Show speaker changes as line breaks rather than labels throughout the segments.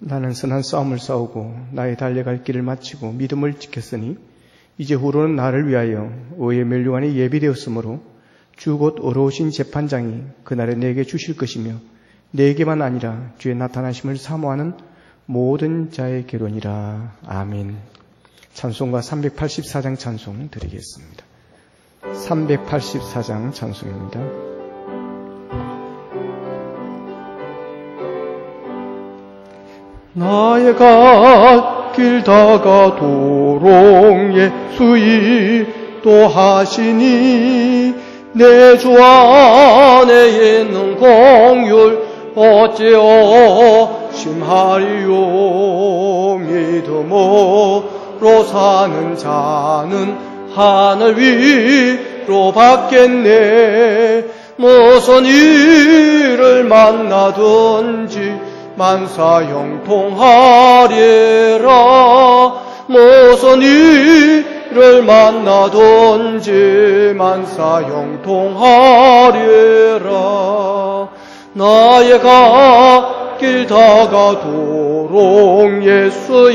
나는 선한 싸움을 싸우고 나의 달려갈 길을 마치고 믿음을 지켰으니 이제 후로는 나를 위하여 의의 면류관이 예비되었으므로 주 곧 어려우신 재판장이 그날에 내게 주실 것이며 내게만 아니라 주의 나타나심을 사모하는 모든 자에게로니라. 아멘. 찬송가 384장 찬송 드리겠습니다. 384장 찬송입니다. 나의 갈 길 다가도록 예수 인도하시니 내 주 안에 있는 공율 어찌 심하리요. 믿음으로 사는 자는 하늘 위로 받겠네. 무슨 일을 만나든지 만사형통하리라. 무슨 일을 만나든지 만사형통하리라. 나의 갈 길 다가도록 예수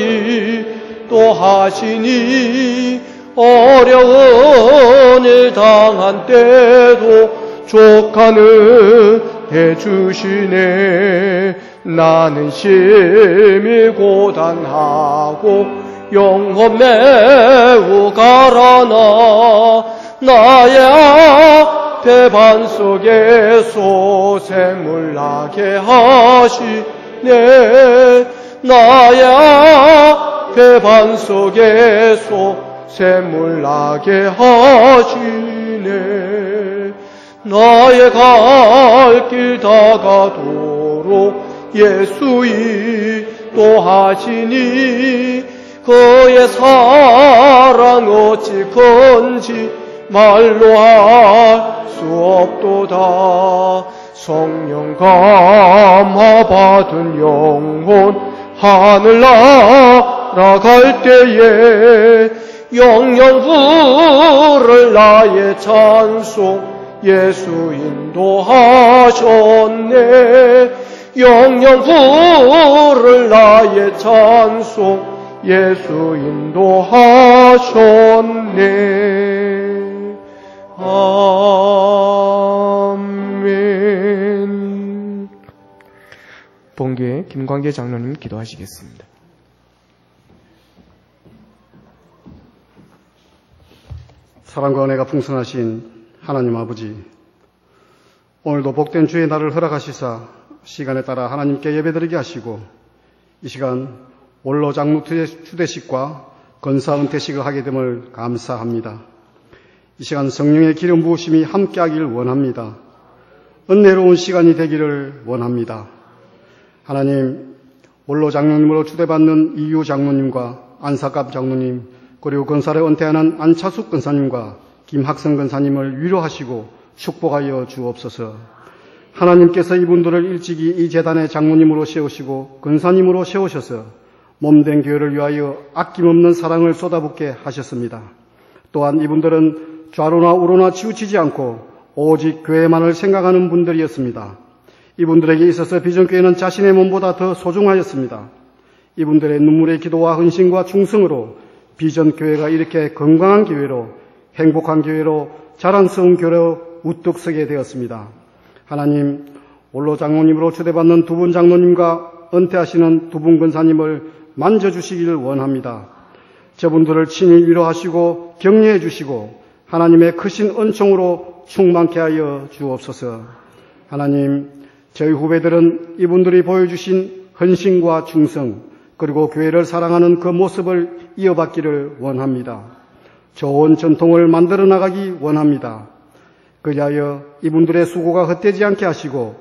인도하시니 어려운 일 당한 때도 족하는 해주시네. 나는 심히 고단하고 영혼 매우 가라나 나의 앞에 반석에서 샘물 나게 하시네. 나의 앞에 반석에서 샘물 나게 하시네. 나의 갈 길 다가도록 예수 인도하시니 그의 사랑 어찌 큰지 말로 할 수 없도다. 성령 감화 받은 영혼 하늘 날아갈 때에 영영 부를 나의 찬송 예수 인도하셨네. 영영 부를 나의 찬송 예수 인도하셨네. 아멘. 본교회 김광계 장로님 기도하시겠습니다.
사랑과 은혜가 풍성하신 하나님 아버지, 오늘도 복된 주의 날을 허락하시사 시간에 따라 하나님께 예배드리게 하시고 이 시간 원로 장로 추대식과 건사 은퇴식을 하게 됨을 감사합니다. 이 시간 성령의 기름 부으심이 함께하기를 원합니다. 은혜로운 시간이 되기를 원합니다. 하나님, 원로 장로님으로 추대받는 이유 장로님과 안사갑 장로님, 그리고 건사를 은퇴하는 안차숙 건사님과 김학성 건사님을 위로하시고 축복하여 주옵소서. 하나님께서 이분들을 일찍이 이 재단의 장로님으로 세우시고 건사님으로 세우셔서 몸된 교회를 위하여 아낌없는 사랑을 쏟아붓게 하셨습니다. 또한 이분들은 좌로나 우로나 치우치지 않고 오직 교회만을 생각하는 분들이었습니다. 이분들에게 있어서 비전교회는 자신의 몸보다 더 소중하였습니다. 이분들의 눈물의 기도와 헌신과 충성으로 비전교회가 이렇게 건강한 교회로, 행복한 교회로, 자랑스러운 교회로 우뚝 서게 되었습니다. 하나님, 원로 장로님으로 초대받는 두 분 장로님과 은퇴하시는 두 분 권사님을 만져주시기를 원합니다. 저분들을 친히 위로하시고 격려해 주시고 하나님의 크신 은총으로 충만케 하여 주옵소서. 하나님, 저희 후배들은 이분들이 보여주신 헌신과 충성, 그리고 교회를 사랑하는 그 모습을 이어받기를 원합니다. 좋은 전통을 만들어 나가기 원합니다. 그리하여 이분들의 수고가 헛되지 않게 하시고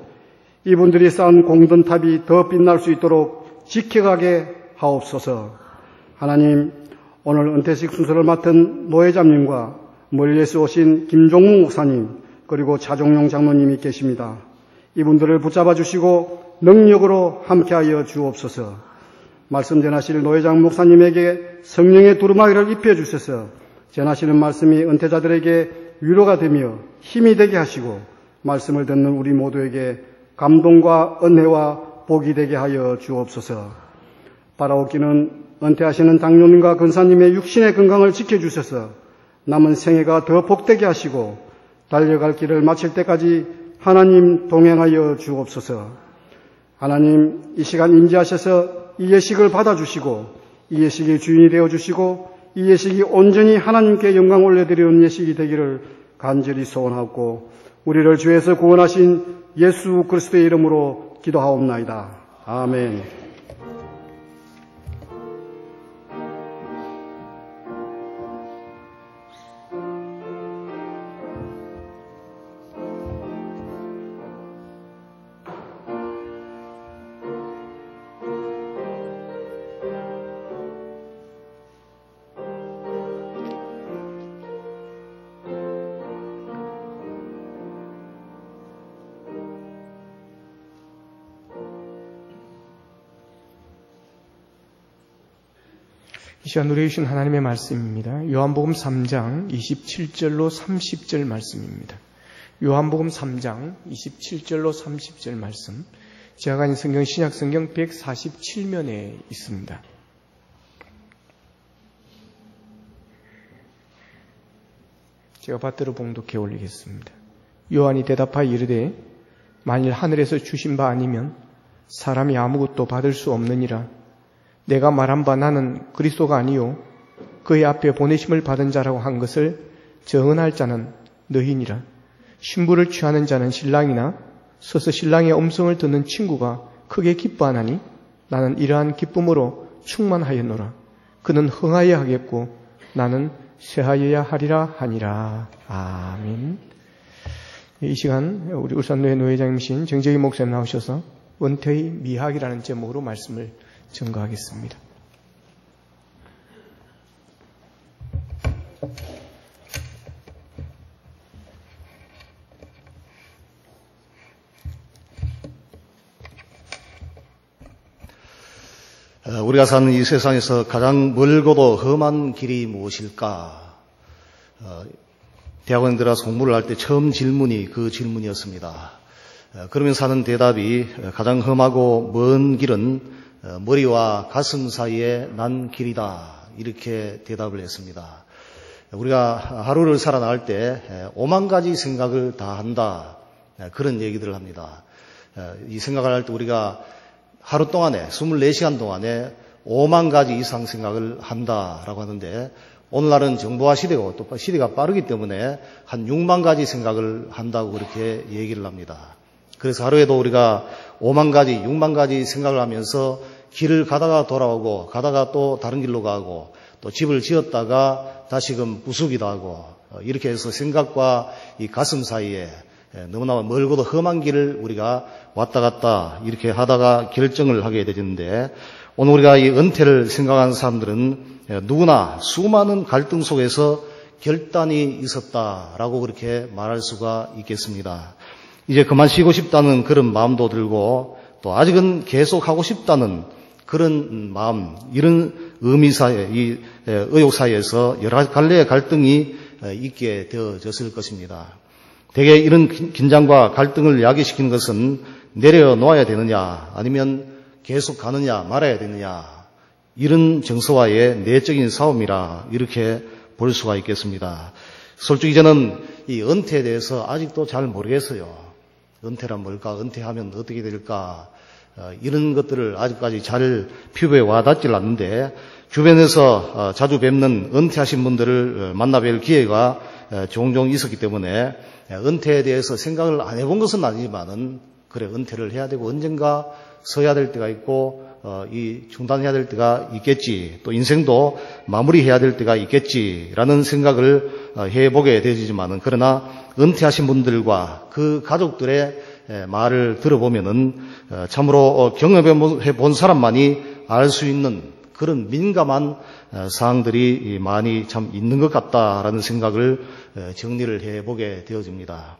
이분들이 쌓은 공든탑이 더 빛날 수 있도록 지켜가게 하옵소서. 하나님, 오늘 은퇴식 순서를 맡은 노회장님과 멀리에서 오신 김종묵 목사님, 그리고 차종용 장로님이 계십니다. 이분들을 붙잡아 주시고 능력으로 함께하여 주옵소서. 말씀 전하실 노회장 목사님에게 성령의 두루마기를 입혀주셔서 전하시는 말씀이 은퇴자들에게 위로가 되며 힘이 되게 하시고 말씀을 듣는 우리 모두에게 감동과 은혜와 복이 되게 하여 주옵소서. 바라옵기는 은퇴하시는 장로님과 권사님의 육신의 건강을 지켜주셔서 남은 생애가 더 복되게 하시고 달려갈 길을 마칠 때까지 하나님 동행하여 주옵소서. 하나님, 이 시간 임재하셔서 이 예식을 받아주시고 이 예식의 주인이 되어주시고 이 예식이 온전히 하나님께 영광 올려드리는 예식이 되기를 간절히 소원하고 우리를 죄에서 구원하신 예수 그리스도의 이름으로 기도하옵나이다. 아멘.
이 시간 우리에게 주신 하나님의 말씀입니다. 요한복음 3장 27절로 30절 말씀입니다. 요한복음 3장 27절로 30절 말씀. 제가 가진 성경 신약성경 147면에 있습니다. 제가 받들어 봉독해 올리겠습니다. 요한이 대답하여 이르되 만일 하늘에서 주신 바 아니면 사람이 아무것도 받을 수 없느니라. 내가 말한 바 나는 그리스도가 아니요 그의 앞에 보내심을 받은 자라고 한 것을 정언할 자는 너희니라. 신부를 취하는 자는 신랑이나 서서 신랑의 음성을 듣는 친구가 크게 기뻐하나니 나는 이러한 기쁨으로 충만하였노라. 그는 흥하여야 하겠고 나는 쇠하여야 하리라 하니라. 아멘. 이 시간 우리 울산노회 노회장님이신 정재희 목사님 나오셔서 은퇴의 미학이라는 제목으로 말씀을 증거하겠습니다.
우리가 사는 이 세상에서 가장 멀고도 험한 길이 무엇일까? 대학원에 들어가서 공부를 할 때 처음 질문이 그 질문이었습니다. 그러면서 하는 대답이 가장 험하고 먼 길은 머리와 가슴 사이에 난 길이다. 이렇게 대답을 했습니다. 우리가 하루를 살아나갈 때 5만 가지 생각을 다 한다. 그런 얘기들을 합니다. 이 생각을 할 때 우리가 하루 동안에 24시간 동안에 5만 가지 이상 생각을 한다라고 하는데 오늘날은 정보화 시대고 또 시대가 빠르기 때문에 한 6만 가지 생각을 한다고 그렇게 얘기를 합니다. 그래서 하루에도 우리가 5만 가지, 6만 가지 생각을 하면서 길을 가다가 돌아오고 가다가 또 다른 길로 가고 또 집을 지었다가 다시금 부수기도 하고 이렇게 해서 생각과 이 가슴 사이에 너무나 멀고도 험한 길을 우리가 왔다 갔다 이렇게 하다가 결정을 하게 되는데 오늘 우리가 이 은퇴를 생각하는 사람들은 누구나 수많은 갈등 속에서 결단이 있었다라고 그렇게 말할 수가 있겠습니다. 이제 그만 쉬고 싶다는 그런 마음도 들고 또 아직은 계속하고 싶다는 그런 마음, 이런 의미 사이에, 이 의욕 사이에서 여러 갈래의 갈등이 있게 되어졌을 것입니다. 대개 이런 긴장과 갈등을 야기시키는 것은 내려놓아야 되느냐 아니면 계속 가느냐 말아야 되느냐 이런 정서와의 내적인 싸움이라 이렇게 볼 수가 있겠습니다. 솔직히 저는 이 은퇴에 대해서 아직도 잘 모르겠어요. 은퇴란 뭘까? 은퇴하면 어떻게 될까? 이런 것들을 아직까지 잘 피부에 와닿질 않는데 주변에서 자주 뵙는 은퇴하신 분들을 만나뵐 기회가 종종 있었기 때문에 은퇴에 대해서 생각을 안 해본 것은 아니지만은 그래 은퇴를 해야 되고 언젠가 서야 될 때가 있고 이 중단해야 될 때가 있겠지 또 인생도 마무리해야 될 때가 있겠지라는 생각을 해보게 되지만은 그러나 은퇴하신 분들과 그 가족들의 말을 들어보면은 참으로 경험해 본 사람만이 알 수 있는 그런 민감한 사항들이 많이 참 있는 것 같다라는 생각을 정리를 해보게 되어집니다.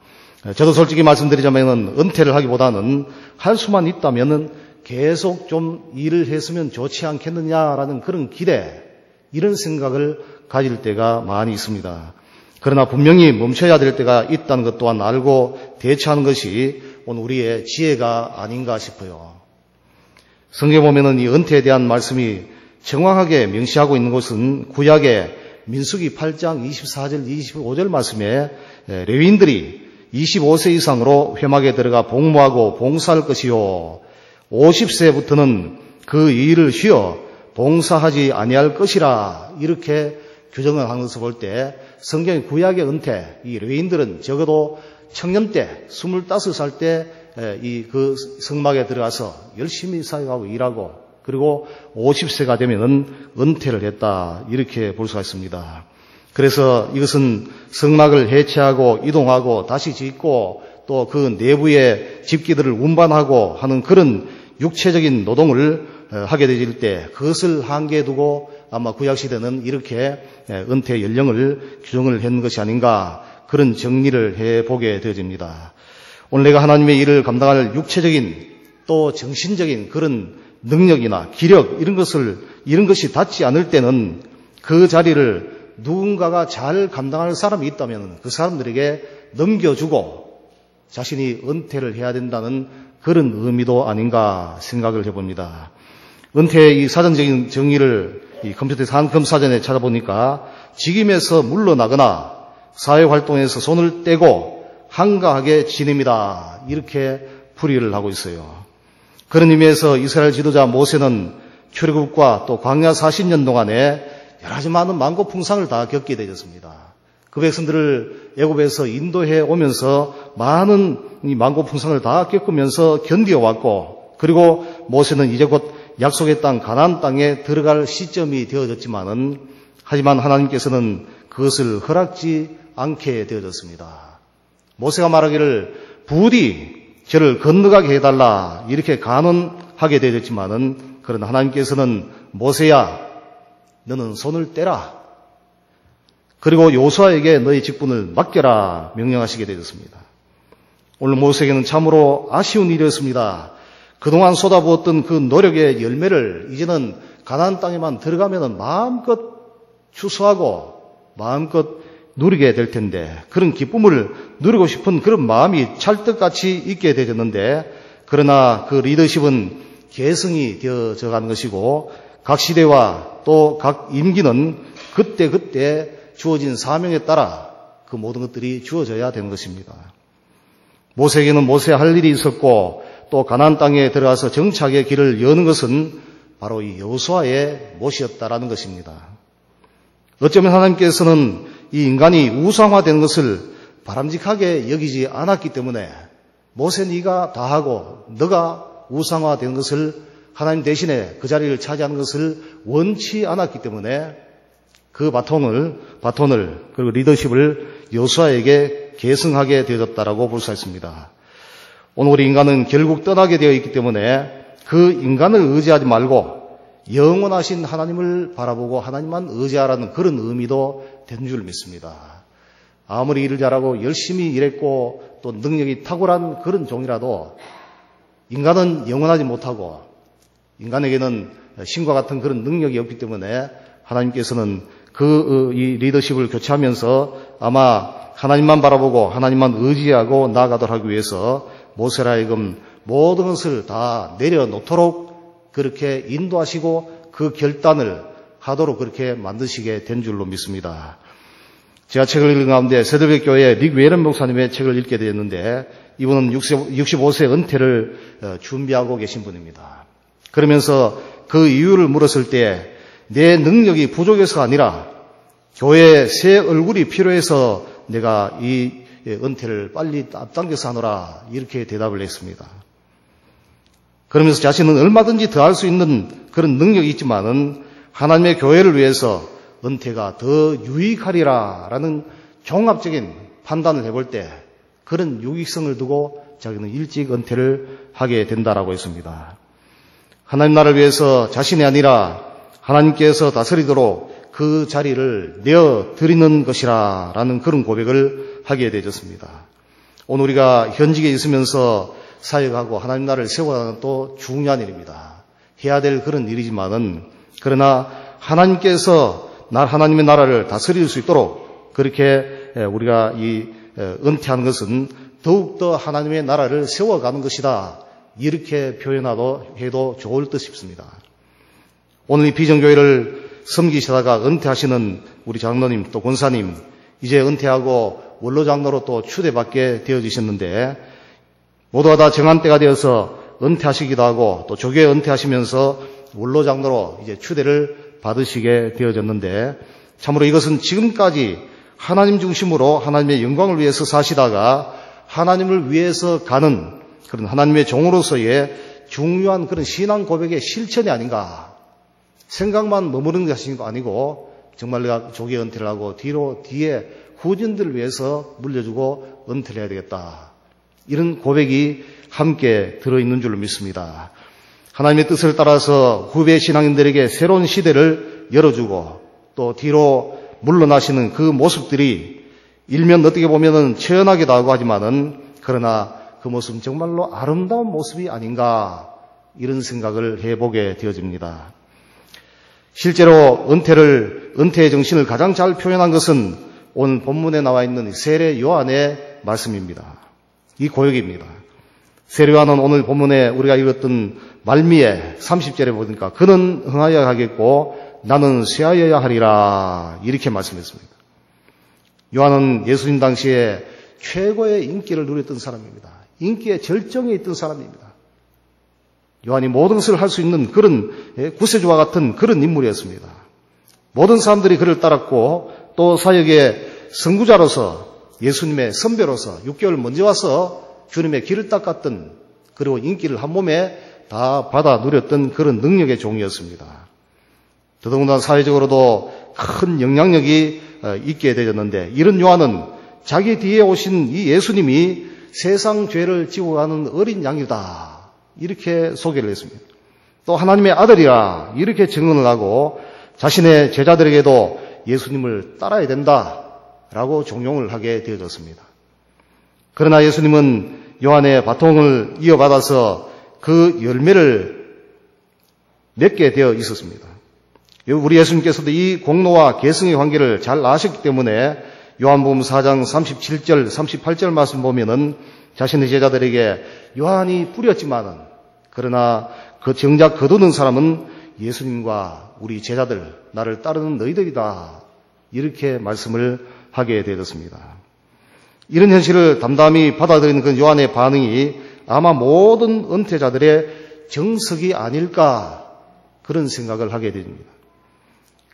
저도 솔직히 말씀드리자면은 은퇴를 하기보다는 할 수만 있다면은 계속 좀 일을 했으면 좋지 않겠느냐라는 그런 기대, 이런 생각을 가질 때가 많이 있습니다. 그러나 분명히 멈춰야 될 때가 있다는 것 또한 알고 대처하는 것이 오늘 우리의 지혜가 아닌가 싶어요. 성경에 보면은 이 은퇴에 대한 말씀이 정확하게 명시하고 있는 것은 구약의 민수기 8장 24절 25절 말씀에 레위인들이 25세 이상으로 회막에 들어가 복무하고 봉사할 것이요 50세부터는 그 일을 쉬어 봉사하지 아니할 것이라 이렇게 규정을 하는 것을 볼 때 성경의 구약의 은퇴, 이 레위인들은 적어도 청년 때 25살 때 이 그 성막에 들어가서 열심히 사역하고 일하고 그리고 50세가 되면은 은퇴를 했다 이렇게 볼 수가 있습니다. 그래서 이것은 성막을 해체하고 이동하고 다시 짓고 또 그 내부의 집기들을 운반하고 하는 그런 육체적인 노동을 하게 되질 때 그것을 한계에 두고 아마 구약시대는 이렇게 은퇴 연령을 규정을 했는 것이 아닌가 그런 정리를 해보게 되어집니다. 오늘 내가 하나님의 일을 감당할 육체적인 또 정신적인 그런 능력이나 기력 이런 것이 닿지 않을 때는 그 자리를 누군가가 잘 감당할 사람이 있다면 그 사람들에게 넘겨주고 자신이 은퇴를 해야 된다는 그런 의미도 아닌가 생각을 해봅니다. 은퇴의 이 사전적인 정의를 이 컴퓨터에서 한컴사전에 찾아보니까 직임에서 물러나거나 사회활동에서 손을 떼고 한가하게 지냅니다. 이렇게 풀이를 하고 있어요. 그런 의미에서 이스라엘 지도자 모세는 출애굽과 또 광야 40년 동안에 여러 가지 많은 만고풍상을 다 겪게 되었습니다. 그 백성들을 애굽에서 인도해 오면서 많은 이 만고풍상을 다 겪으면서 견디어왔고 그리고 모세는 이제 곧 약속의 땅 가나안 땅에 들어갈 시점이 되어졌지만은 하지만 하나님께서는 그것을 허락지 않게 되어졌습니다. 모세가 말하기를 부디 저를 건너가게 해달라 이렇게 간언하게 되어졌지만은 그러나 하나님께서는 모세야 너는 손을 떼라 그리고 여호수아에게 너의 직분을 맡겨라 명령하시게 되었습니다. 오늘 모세에게는 참으로 아쉬운 일이었습니다. 그동안 쏟아부었던 그 노력의 열매를 이제는 가나안 땅에만 들어가면 마음껏 추수하고 마음껏 누리게 될 텐데 그런 기쁨을 누리고 싶은 그런 마음이 찰떡같이 있게 되었는데 그러나 그 리더십은 계승이 되어져 가는 것이고 각 시대와 또 각 임기는 그때 주어진 사명에 따라 그 모든 것들이 주어져야 되는 것입니다. 모세에게는 모세의 할 일이 있었고 또 가나안 땅에 들어가서 정착의 길을 여는 것은 바로 이 여호수아의 몫이었다라는 것입니다. 어쩌면 하나님께서는 이 인간이 우상화되는 것을 바람직하게 여기지 않았기 때문에 모세 네가 다 하고 너가 우상화되는 것을 하나님 대신에 그 자리를 차지하는 것을 원치 않았기 때문에 그 바톤을 그리고 리더십을 여호수아에게 계승하게 되어졌다라고 볼 수 있습니다. 오늘 우리 인간은 결국 떠나게 되어 있기 때문에 그 인간을 의지하지 말고 영원하신 하나님을 바라보고 하나님만 의지하라는 그런 의미도 된 줄 믿습니다. 아무리 일을 잘하고 열심히 일했고 또 능력이 탁월한 그런 종이라도 인간은 영원하지 못하고 인간에게는 신과 같은 그런 능력이 없기 때문에 하나님께서는 이 리더십을 교체하면서 아마 하나님만 바라보고 하나님만 의지하고 나아가도록 하기 위해서 모세라 하여금 모든 것을 다 내려놓도록 그렇게 인도하시고 그 결단을 하도록 그렇게 만드시게 된 줄로 믿습니다. 제가 책을 읽은 가운데 세드백 교회 릭 웨런 목사님의 책을 읽게 되었는데 이분은 65세 은퇴를 준비하고 계신 분입니다. 그러면서 그 이유를 물었을 때 내 능력이 부족해서가 아니라 교회에 새 얼굴이 필요해서 내가 이 은퇴를 빨리 앞당겨서 하노라 이렇게 대답을 했습니다. 그러면서 자신은 얼마든지 더 할 수 있는 그런 능력이 있지만은 하나님의 교회를 위해서 은퇴가 더 유익하리라라는 종합적인 판단을 해볼 때 그런 유익성을 두고 자기는 일찍 은퇴를 하게 된다라고 했습니다. 하나님 나라를 위해서 자신이 아니라 하나님께서 다스리도록 그 자리를 내어드리는 것이라라는 그런 고백을 하게 되었습니다. 오늘 우리가 현직에 있으면서 사역하고 하나님 나라를 세워가는 또 중요한 일입니다. 해야 될 그런 일이지만은 그러나 하나님께서 하나님의 나라를 다스릴 수 있도록 그렇게 우리가 이 은퇴하는 것은 더욱더 하나님의 나라를 세워가는 것이다. 이렇게 표현해도 좋을 듯 싶습니다. 오늘 이 비전교회를 섬기시다가 은퇴하시는 우리 장로님 또 권사님, 이제 은퇴하고 원로장로로 또 추대받게 되어지셨는데 모두가 다 정한 때가 되어서 은퇴하시기도 하고 또 조교회 은퇴하시면서 원로장로로 이제 추대를 받으시게 되어졌는데 참으로 이것은 지금까지 하나님 중심으로 하나님의 영광을 위해서 사시다가 하나님을 위해서 가는 그런 하나님의 종으로서의 중요한 그런 신앙 고백의 실천이 아닌가. 생각만 머무르는 것이 아니고 정말 내가 조기에 은퇴를 하고 뒤에 후진들을 위해서 물려주고 은퇴를 해야 되겠다. 이런 고백이 함께 들어있는 줄로 믿습니다. 하나님의 뜻을 따라서 후배 신앙인들에게 새로운 시대를 열어주고 또 뒤로 물러나시는 그 모습들이 일면 어떻게 보면은 처연하기도 하고 하지만은 그러나 그 모습은 정말로 아름다운 모습이 아닌가 이런 생각을 해보게 되어집니다. 실제로 은퇴의 정신을 가장 잘 표현한 것은 오늘 본문에 나와 있는 세례 요한의 말씀입니다. 이 고역입니다. 세례 요한은 오늘 본문에 우리가 읽었던 말미에 30절에 보니까 그는 흥하여야 하겠고 나는 쇠하여야 하리라 이렇게 말씀했습니다. 요한은 예수님 당시에 최고의 인기를 누렸던 사람입니다. 인기의 절정에 있던 사람입니다. 요한이 모든 것을 할 수 있는 그런 구세주와 같은 그런 인물이었습니다. 모든 사람들이 그를 따랐고 또 사역의 선구자로서 예수님의 선배로서 6개월 먼저 와서 주님의 길을 닦았던 그리고 인기를 한 몸에 다 받아 누렸던 그런 능력의 종이었습니다. 더더군다나 사회적으로도 큰 영향력이 있게 되었는데 이런 요한은 자기 뒤에 오신 이 예수님이 세상 죄를 지고 가는 어린 양이다. 이렇게 소개를 했습니다. 또 하나님의 아들이라 이렇게 증언을 하고 자신의 제자들에게도 예수님을 따라야 된다라고 종용을 하게 되어졌습니다. 그러나 예수님은 요한의 바통을 이어받아서 그 열매를 맺게 되어 있었습니다. 우리 예수님께서도 이 공로와 계승의 관계를 잘 아셨기 때문에 요한복음 4장 37절, 38절 말씀 보면은 자신의 제자들에게 요한이 뿌렸지만은 그러나 그 정작 거두는 사람은 예수님과 우리 제자들, 나를 따르는 너희들이다. 이렇게 말씀을 하게 되었습니다. 이런 현실을 담담히 받아들이는 그 요한의 반응이 아마 모든 은퇴자들의 정석이 아닐까 그런 생각을 하게 됩니다.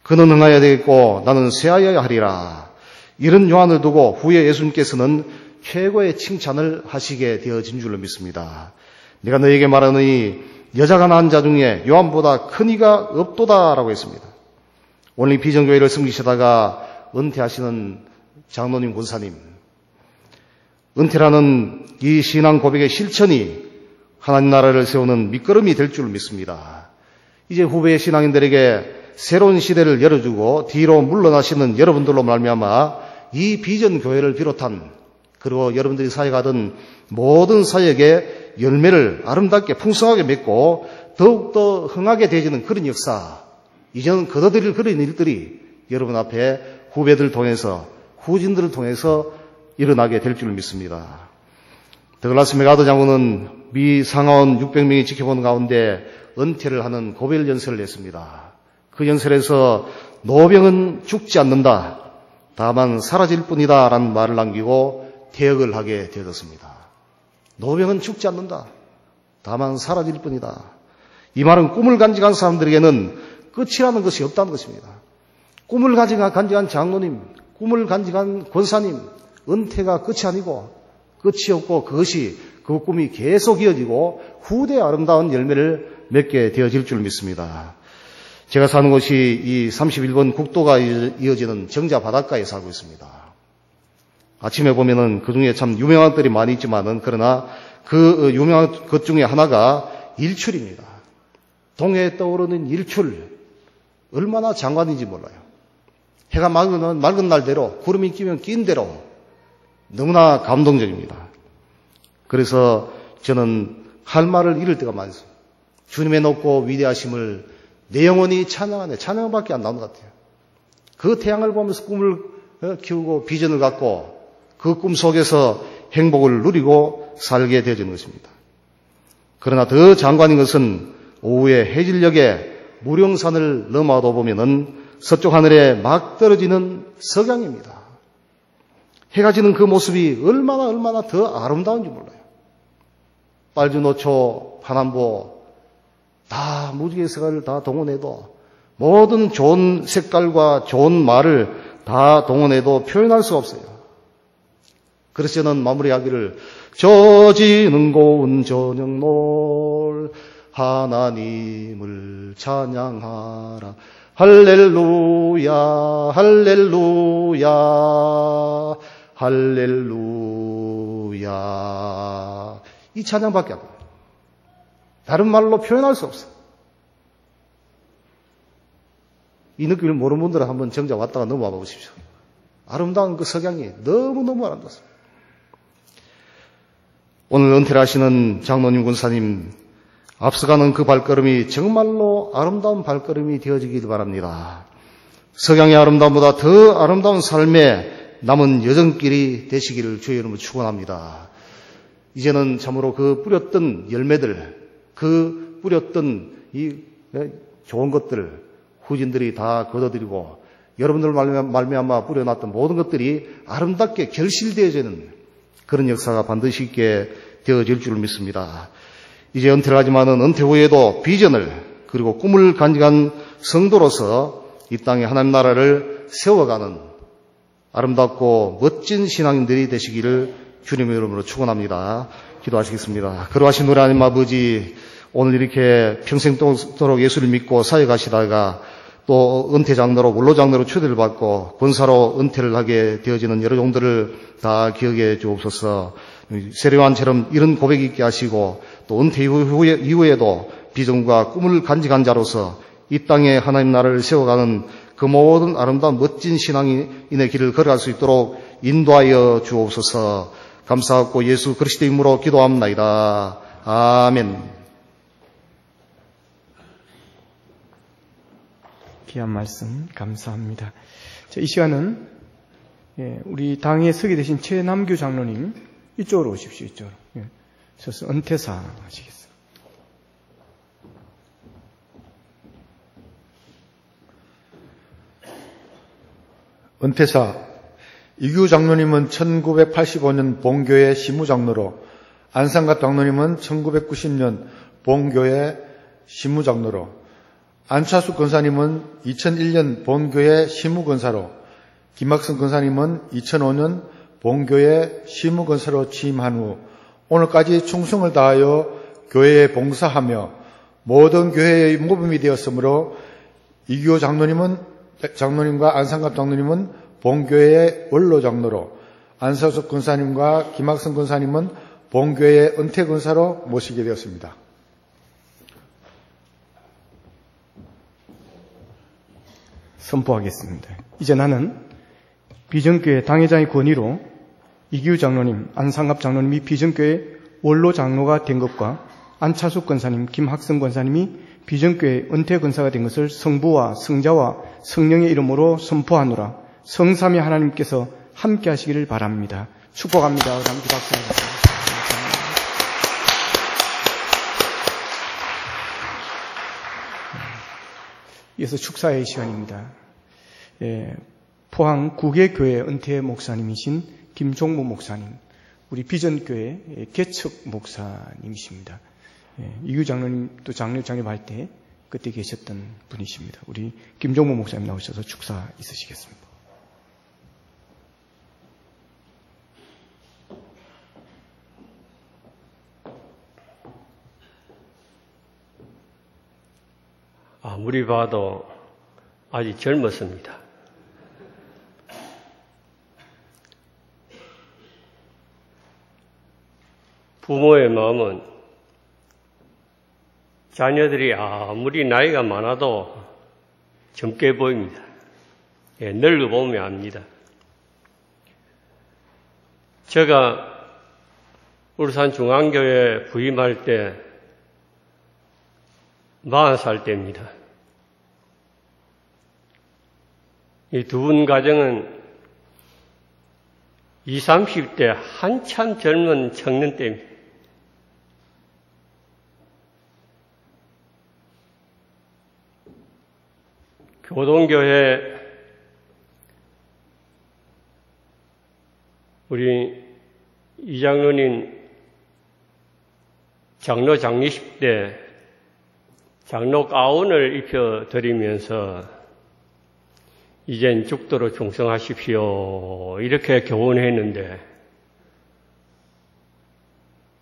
그는 흥하여야 되겠고 나는 쇠하여야 하리라. 이런 요한을 두고 후에 예수님께서는 최고의 칭찬을 하시게 되어진 줄로 믿습니다. 내가 너에게 말하노니 여자가 낳은 자 중에 요한보다 큰 이가 없도다라고 했습니다. 오늘 비전교회를 섬기시다가 은퇴하시는 장로님 권사님, 은퇴라는 이 신앙 고백의 실천이 하나님 나라를 세우는 밑거름이 될 줄 믿습니다. 이제 후배의 신앙인들에게 새로운 시대를 열어주고 뒤로 물러나시는 여러분들로 말미암아 이 비전교회를 비롯한 그리고 여러분들이 사역하던 모든 사역의 열매를 아름답게 풍성하게 맺고 더욱더 흥하게 되어지는 그런 역사, 이제는 거둬들일 그런 일들이 여러분 앞에 후배들 통해서 후진들을 통해서 일어나게 될 줄 믿습니다. 더글라스 메가더 장군은 미 상하원 600명이 지켜보는 가운데 은퇴를 하는 고별 연설을 했습니다. 그 연설에서 노병은 죽지 않는다. 다만 사라질 뿐이다 라는 말을 남기고 퇴역을 하게 되었습니다. 노병은 죽지 않는다. 다만 사라질 뿐이다. 이 말은 꿈을 간직한 사람들에게는 끝이라는 것이 없다는 것입니다. 꿈을 간직한 장로님, 꿈을 간직한 권사님, 은퇴가 끝이 아니고 끝이 없고 그 꿈이 계속 이어지고 후대의 아름다운 열매를 맺게 되어질 줄 믿습니다. 제가 사는 곳이 이 31번 국도가 이어지는 정자 바닷가에 살고 있습니다. 아침에 보면은 그 중에 참 유명한 것들이 많이 있지만은 그러나 그 유명한 것 중에 하나가 일출입니다. 동해에 떠오르는 일출. 얼마나 장관인지 몰라요. 해가 맑은 날대로 구름이 끼면 낀 대로 너무나 감동적입니다. 그래서 저는 할 말을 잃을 때가 많습니다. 주님의 높고 위대하심을 내 영혼이 찬양하네. 찬양밖에 안 나오는 것 같아요. 그 태양을 보면서 꿈을 키우고 비전을 갖고 그 꿈 속에서 행복을 누리고 살게 되어지는 것입니다. 그러나 더 장관인 것은 오후에 해질녘에 무령산을 넘어도 보면은 서쪽 하늘에 막 떨어지는 석양입니다. 해가 지는 그 모습이 얼마나 더 아름다운지 몰라요. 빨주, 노초, 파남보 다 무지개 색깔을 다 동원해도 모든 좋은 색깔과 좋은 말을 다 동원해도 표현할 수 없어요. 그래서 저는 마무리하기를 젖이는 고운 저녁놀 하나님을 찬양하라 할렐루야 할렐루야 할렐루야 이 찬양밖에 안 돼요. 다른 말로 표현할 수 없어요. 이 느낌을 모르는 분들은 한번 정작 왔다가 넘어와 보십시오. 아름다운 그 석양이 너무너무 아름답습니다. 오늘 은퇴를 하시는 장로님 군사님 앞서가는 그 발걸음이 정말로 아름다운 발걸음이 되어지길 바랍니다. 석양의 아름다움보다 더 아름다운 삶의 남은 여정길이 되시기를 주의 이름으로 축원합니다. 이제는 참으로 그 뿌렸던 열매들, 그 뿌렸던 이 좋은 것들 후진들이 다 거둬들이고 여러분들 말미암아 뿌려놨던 모든 것들이 아름답게 결실되어지는 그런 역사가 반드시 있게 되어질 줄 믿습니다. 이제 은퇴를 하지만은 은퇴 후에도 비전을 그리고 꿈을 간직한 성도로서 이 땅에 하나님 나라를 세워가는 아름답고 멋진 신앙인들이 되시기를 주님의 이름으로 축원합니다. 기도하시겠습니다. 거룩하신 우리 하나님 아버지, 오늘 이렇게 평생도록 예수를 믿고 사역하시다가 또 은퇴 장로로 원로 장로로 초대를 받고 권사로 은퇴를 하게 되어지는 여러 종들을 다 기억해 주옵소서. 세례요한처럼 이런 고백이 있게 하시고 또 은퇴 이후에도 비전과 꿈을 간직한 자로서 이 땅에 하나님 나라를 세워가는 그 모든 아름다운 멋진 신앙인의 길을 걸어갈 수 있도록 인도하여 주옵소서. 감사하고 예수 그리스도의 이름으로 기도합나이다. 아멘.
귀한 말씀 감사합니다. 자, 이 시간은 우리 당에 서게 되신 최남규 장로님 이쪽으로 오십시오. 이쪽으로. 저서 은퇴사 하시겠습니다.
은퇴사 이규 장로님은 1985년 본교회 시무장로로, 안상갑 장로님은 1990년 본교회 시무장로로, 안차숙 권사님은 2001년 본교회 시무권사로, 김학성 권사님은 2005년 본교회 시무권사로 취임한 후 오늘까지 충성을 다하여 교회에 봉사하며 모든 교회의 모범이 되었으므로 이규호 장로님과 안상갑 장로님은 본교회의 원로 장로로, 안차숙 권사님과 김학성 권사님은 본교회의 은퇴 권사로 모시게 되었습니다.
선포하겠습니다. 이제 나는 비전교회 당회장의 권위로 이규 장로님, 안상갑 장로님이 비전교회 원로 장로가 된 것과 안차숙 권사님, 김학성 권사님이 비전교회 은퇴 권사가 된 것을 성부와 성자와 성령의 이름으로 선포하노라. 성삼위 하나님께서 함께 하시기를 바랍니다. 축복합니다. 함께 박수하겠습니다. 이어서 축사의 시간입니다. 포항 구계교회 은퇴 목사님이신 김종무 목사님, 우리 비전교회 개척 목사님이십니다. 이규 장로님 또 장로할 때 그때 계셨던 분이십니다. 우리 김종무 목사님 나오셔서 축사 있으시겠습니다.
아무리 봐도 아직 젊었습니다. 부모의 마음은 자녀들이 아무리 나이가 많아도 젊게 보입니다. 늙어보면 압니다. 제가 울산 중앙교회 부임할 때 40살 때입니다. 이 두 분 가정은 20, 30대 한참 젊은 청년 때입니다. 고동교회 우리 이장로님 장로 장례식 때 장로 가운을 입혀드리면서 이젠 죽도록 충성하십시오 이렇게 교훈했는데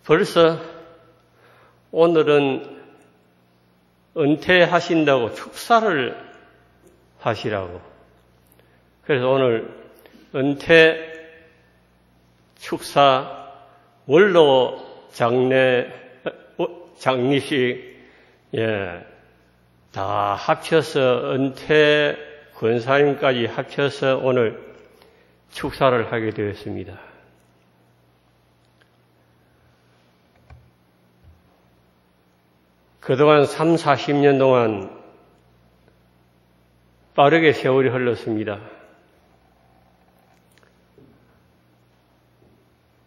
벌써 오늘은 은퇴하신다고 축사를 하시라고. 그래서 오늘 은퇴 축사 원로 장례식 다 합쳐서 은퇴 권사님까지 합쳐서 오늘 축사를 하게 되었습니다. 그동안 3, 40년 동안 빠르게 세월이 흘렀습니다.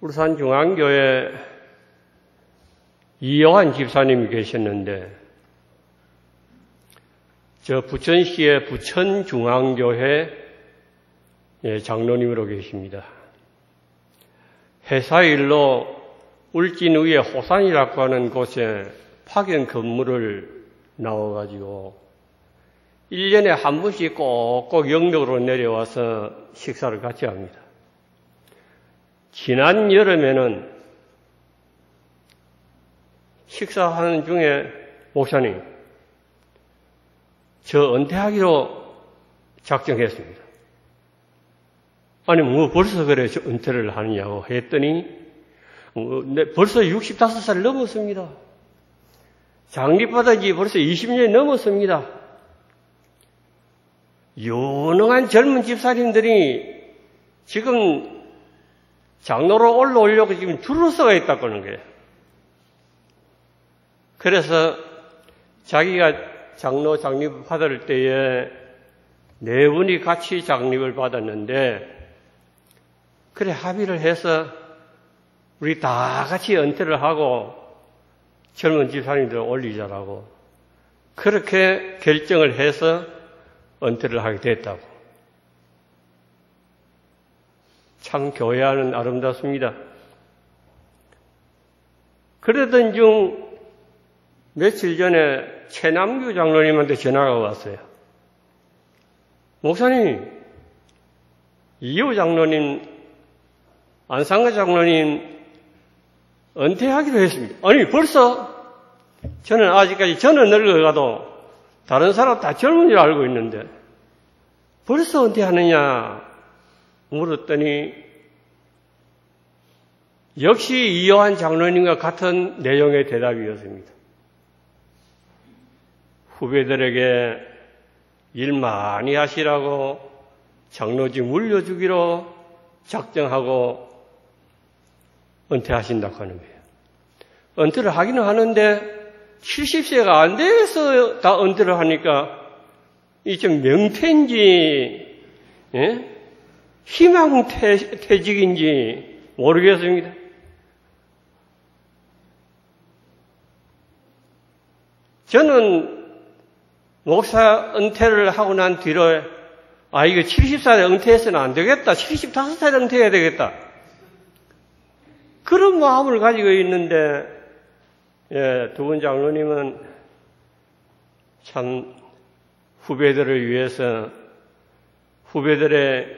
울산중앙교회 이영환 집사님이 계셨는데 저 부천시의 부천중앙교회 장로님으로 계십니다. 회사 일로 울진 위에 호산이라고 하는 곳에 파견 근무를 나와가지고 1년에 한 번씩 꼭꼭 영덕으로 내려와서 식사를 같이 합니다. 지난 여름에는 식사하는 중에 목사님, 저 은퇴하기로 작정했습니다. 아니 뭐 벌써 그래 은퇴를 하느냐고 했더니 벌써 65살 넘었습니다. 장립받은 지 벌써 20년이 넘었습니다. 유능한 젊은 집사님들이 지금 장로로 올라오려고 지금 줄을 서가 있다고 하는 거예요. 그래서 자기가 장로 장립을 받을 때에 4분이 같이 장립을 받았는데 그래 합의를 해서 우리 다 같이 은퇴를 하고 젊은 집사님들을 올리자라고 그렇게 결정을 해서 은퇴를 하게 됐다고. 참 교회와는 아름답습니다. 그러던 중 며칠 전에 최남규 장로님한테 전화가 왔어요. 목사님, 이호 장로님, 안상가 장로님 은퇴하기로 했습니다. 아니 벌써? 저는 아직까지 저는 늙어가도 다른 사람 다 젊은 줄 알고 있는데 벌써 은퇴하느냐 물었더니 역시 이요한 장로님과 같은 내용의 대답이었습니다. 후배들에게 일 많이 하시라고 장로직 물려주기로 작정하고 은퇴하신다고 하는 거예요. 은퇴를 하기는 하는데 70세가 안 돼서 다 은퇴를 하니까 이제 명퇴인지 희망퇴직인지 모르겠습니다. 저는 목사 은퇴를 하고 난 뒤로 이거 70살에 은퇴해서는 안 되겠다. 75살에 은퇴해야 되겠다. 그런 마음을 가지고 있는데 두 분 장로님은 참 후배들을 위해서 후배들의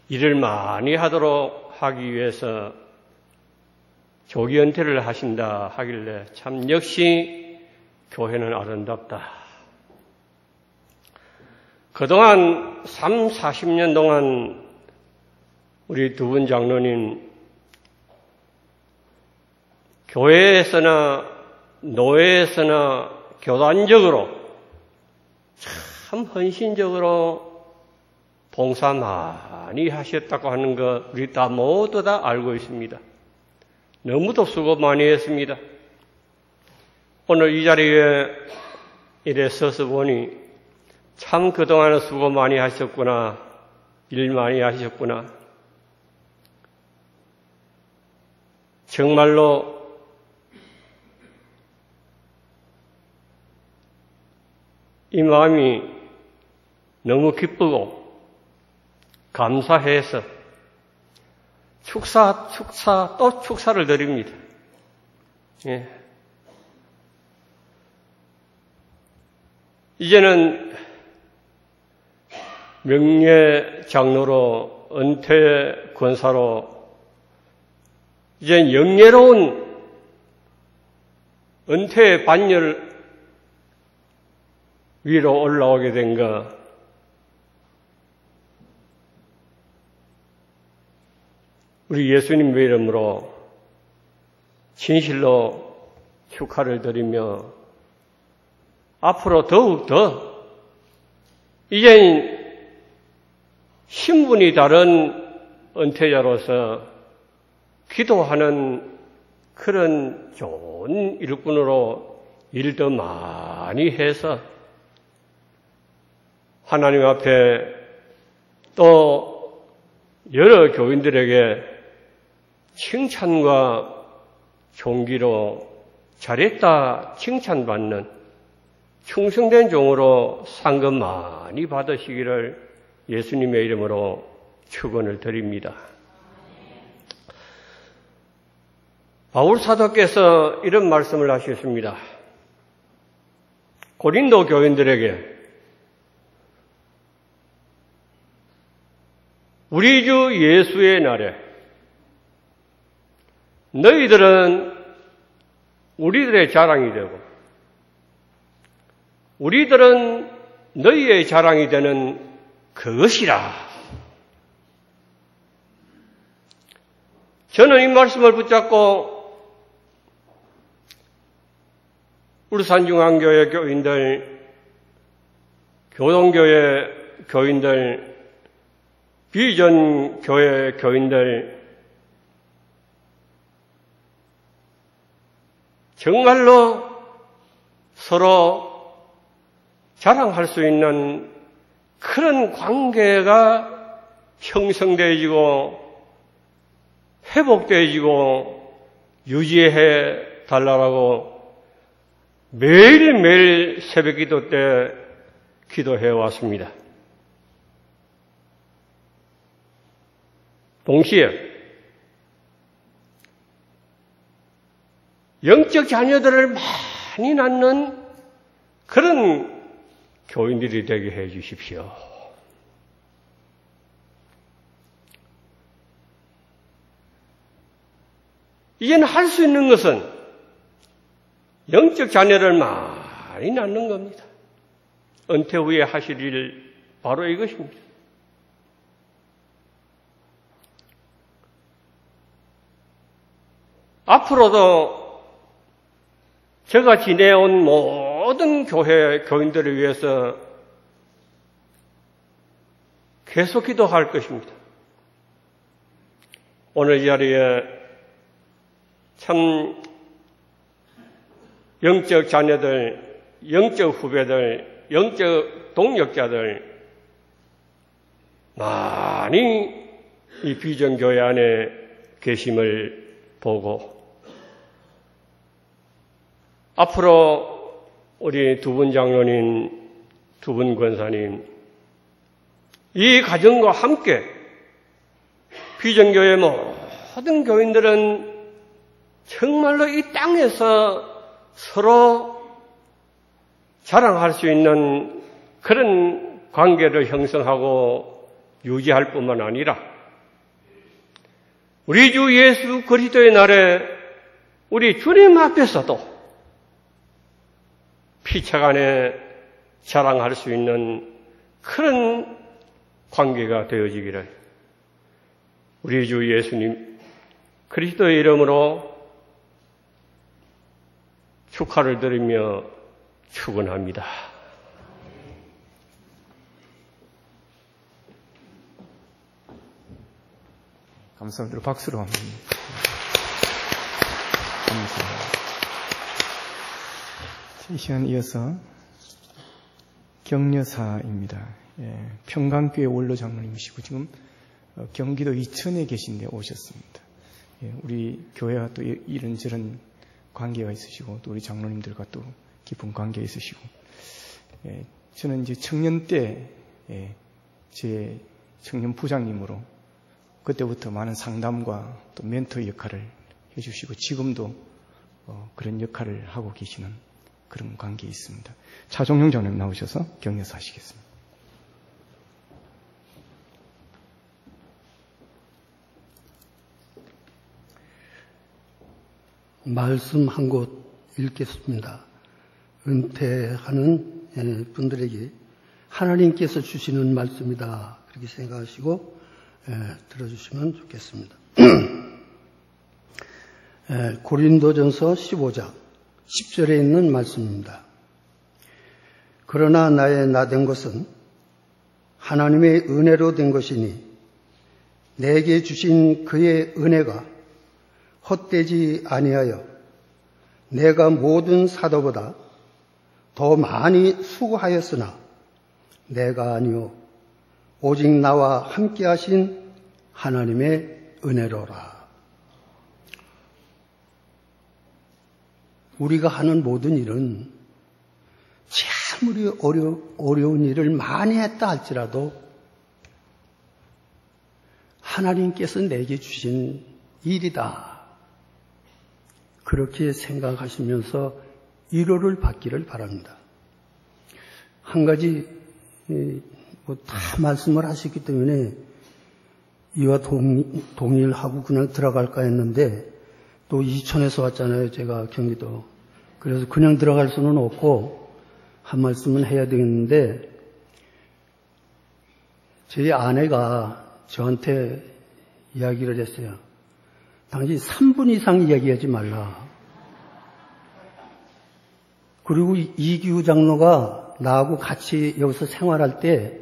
일을 많이 하도록 하기 위해서 조기 은퇴를 하신다 하길래 참 역시 교회는 아름답다. 그동안 3, 40년 동안 우리 두 분 장로님 교회에서나 노회에서나 교단적으로 참 헌신적으로 봉사 많이 하셨다고 하는 거 우리 다 모두 다 알고 있습니다. 너무도 수고 많이 했습니다. 오늘 이 자리에 이래 서서 보니 참 그동안은 수고 많이 하셨구나. 일 많이 하셨구나. 정말로 이 마음이 너무 기쁘고 감사해서 또 축사를 드립니다. 예. 이제는 명예 장로로 은퇴 권사로 이제 영예로운 은퇴 반열 위로 올라오게 된 것, 우리 예수님의 이름으로 진실로 축하를 드리며 앞으로 더욱더 이제 신분이 다른 은퇴자로서 기도하는 그런 좋은 일꾼으로 일 더 많이 해서 하나님 앞에 또 여러 교인들에게 칭찬과 존귀로 잘했다 칭찬받는 충성된 종으로 상급 많이 받으시기를 예수님의 이름으로 축원을 드립니다. 바울 사도께서 이런 말씀을 하셨습니다. 고린도 교인들에게 우리 주 예수의 날에 너희들은 우리들의 자랑이 되고 우리들은 너희의 자랑이 되는 그것이라. 저는 이 말씀을 붙잡고 울산중앙교회 교인들, 교동교회 교인들, 비전교회 교인들 정말로 서로 자랑할 수 있는 그런 관계가 형성되어지고 회복되어지고 유지해 달라고 매일매일 새벽 기도 때 기도해 왔습니다. 동시에 영적 자녀들을 많이 낳는 그런 교인들이 되게 해 주십시오. 이제는 할 수 있는 것은 영적 자녀를 많이 낳는 겁니다. 은퇴 후에 하실 일 바로 이것입니다. 앞으로도 제가 지내온 모든 교회 교인들을 위해서 계속 기도할 것입니다. 오늘 이 자리에 참 영적 자녀들, 영적 후배들, 영적 동역자들 많이 이 비전교회 안에 계심을 보고 앞으로 우리 두 분 장로님, 두 분 권사님 이 가정과 함께 비전교회 모든 교인들은 정말로 이 땅에서 서로 자랑할 수 있는 그런 관계를 형성하고 유지할 뿐만 아니라 우리 주 예수 그리스도의 날에 우리 주님 앞에서도 피차간에 자랑할 수 있는 그런 관계가 되어지기를 우리 주 예수님 그리스도의 이름으로 축하를 드리며 축원합니다.
감사합니다. 박수로 한번. 감사합니다. 이 시간 이어서 격려사입니다. 평강교회 원로 장로님이시고 지금 경기도 이천에 계신데 오셨습니다. 우리 교회와 또 이런저런 관계가 있으시고 또 우리 장로님들과 또 깊은 관계가 있으시고 저는 이제 청년 때 제 청년 부장님으로 그때부터 많은 상담과 또 멘토 역할을 해주시고 지금도 그런 역할을 하고 계시는 그런 관계에 있습니다. 차종용 장로님 나오셔서 격려사 하시겠습니다.
말씀 한 곳 읽겠습니다. 은퇴하는 분들에게 하나님께서 주시는 말씀이다. 그렇게 생각하시고 들어주시면 좋겠습니다. 고린도전서 15장 10절에 있는 말씀입니다. 그러나 나의 나된 것은 하나님의 은혜로 된 것이니 내게 주신 그의 은혜가 헛되지 아니하여 내가 모든 사도보다 더 많이 수고하였으나 내가 아니요 오직 나와 함께 하신 하나님의 은혜로라. 우리가 하는 모든 일은 아무리 어려운 일을 많이 했다 할지라도 하나님께서 내게 주신 일이다. 그렇게 생각하시면서 위로를 받기를 바랍니다. 한 가지 다 말씀을 하셨기 때문에 이와 동일하고 그냥 들어갈까 했는데 또 이천에서 왔잖아요. 제가 경기도. 그래서 그냥 들어갈 수는 없고 한 말씀은 해야 되겠는데 저희 아내가 저한테 이야기를 했어요. 당신 3분 이상 이야기하지 말라. 그리고 이기우 장로가 나하고 같이 여기서 생활할 때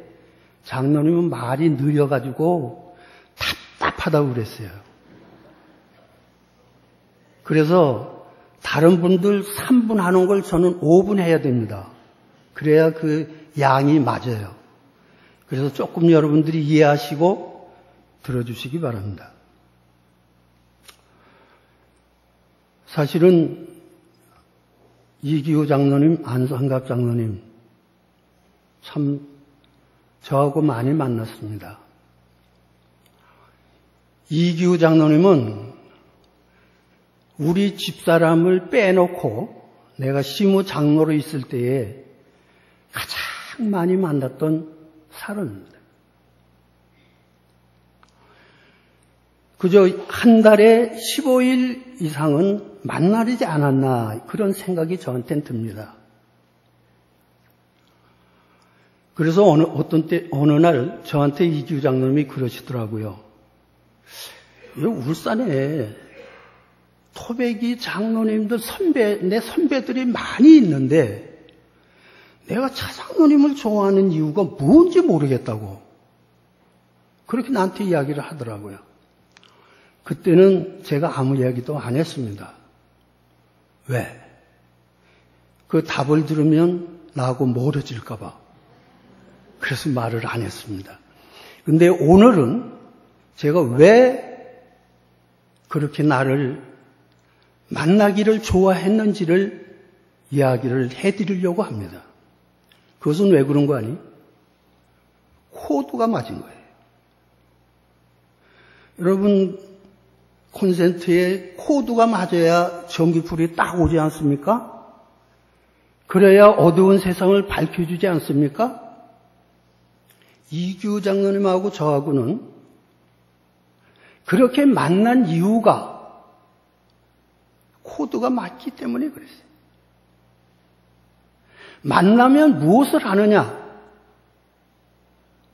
장로님은 말이 느려가지고 답답하다고 그랬어요. 그래서 다른 분들 3분 하는 걸 저는 5분 해야 됩니다. 그래야 그 양이 맞아요. 그래서 조금 여러분들이 이해하시고 들어주시기 바랍니다. 사실은 이기호 장로님, 안성갑 장로님 참 저하고 많이 만났습니다. 이기호 장로님은 우리 집사람을 빼놓고 내가 시무 장로로 있을 때에 가장 많이 만났던 사람입니다. 그저 한 달에 15일 이상은 만나지 않았나 그런 생각이 저한테는 듭니다. 그래서 어느 날 저한테 이기우 장로님이 그러시더라고요. 울산에 토백이 장로님들 내 선배들이 많이 있는데 내가 차장로님을 좋아하는 이유가 뭔지 모르겠다고 그렇게 나한테 이야기를 하더라고요. 그때는 제가 아무 이야기도 안 했습니다. 왜? 그 답을 들으면 나하고 멀어질까 봐. 그래서 말을 안 했습니다. 근데 오늘은 제가 왜 그렇게 나를 만나기를 좋아했는지를 이야기를 해드리려고 합니다. 그것은 왜 그런 거 아니? 코드가 맞은 거예요. 여러분 콘센트에 코드가 맞아야 전기불이 딱 오지 않습니까? 그래야 어두운 세상을 밝혀주지 않습니까? 이규 장로님하고 저하고는 그렇게 만난 이유가 코드가 맞기 때문에 그랬어요. 만나면 무엇을 하느냐?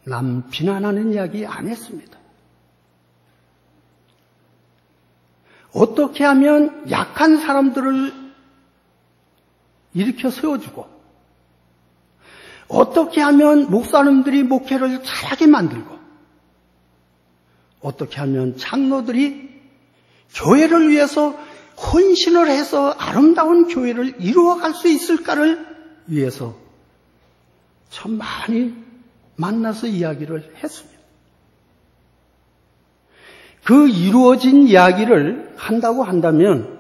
남 비난하는 이야기 안 했습니다. 어떻게 하면 약한 사람들을 일으켜 세워주고 어떻게 하면 목사님들이 목회를 잘하게 만들고 어떻게 하면 장로들이 교회를 위해서 헌신을 해서 아름다운 교회를 이루어갈 수 있을까를 위해서 참 많이 만나서 이야기를 했습니다. 그 이루어진 이야기를 한다고 한다면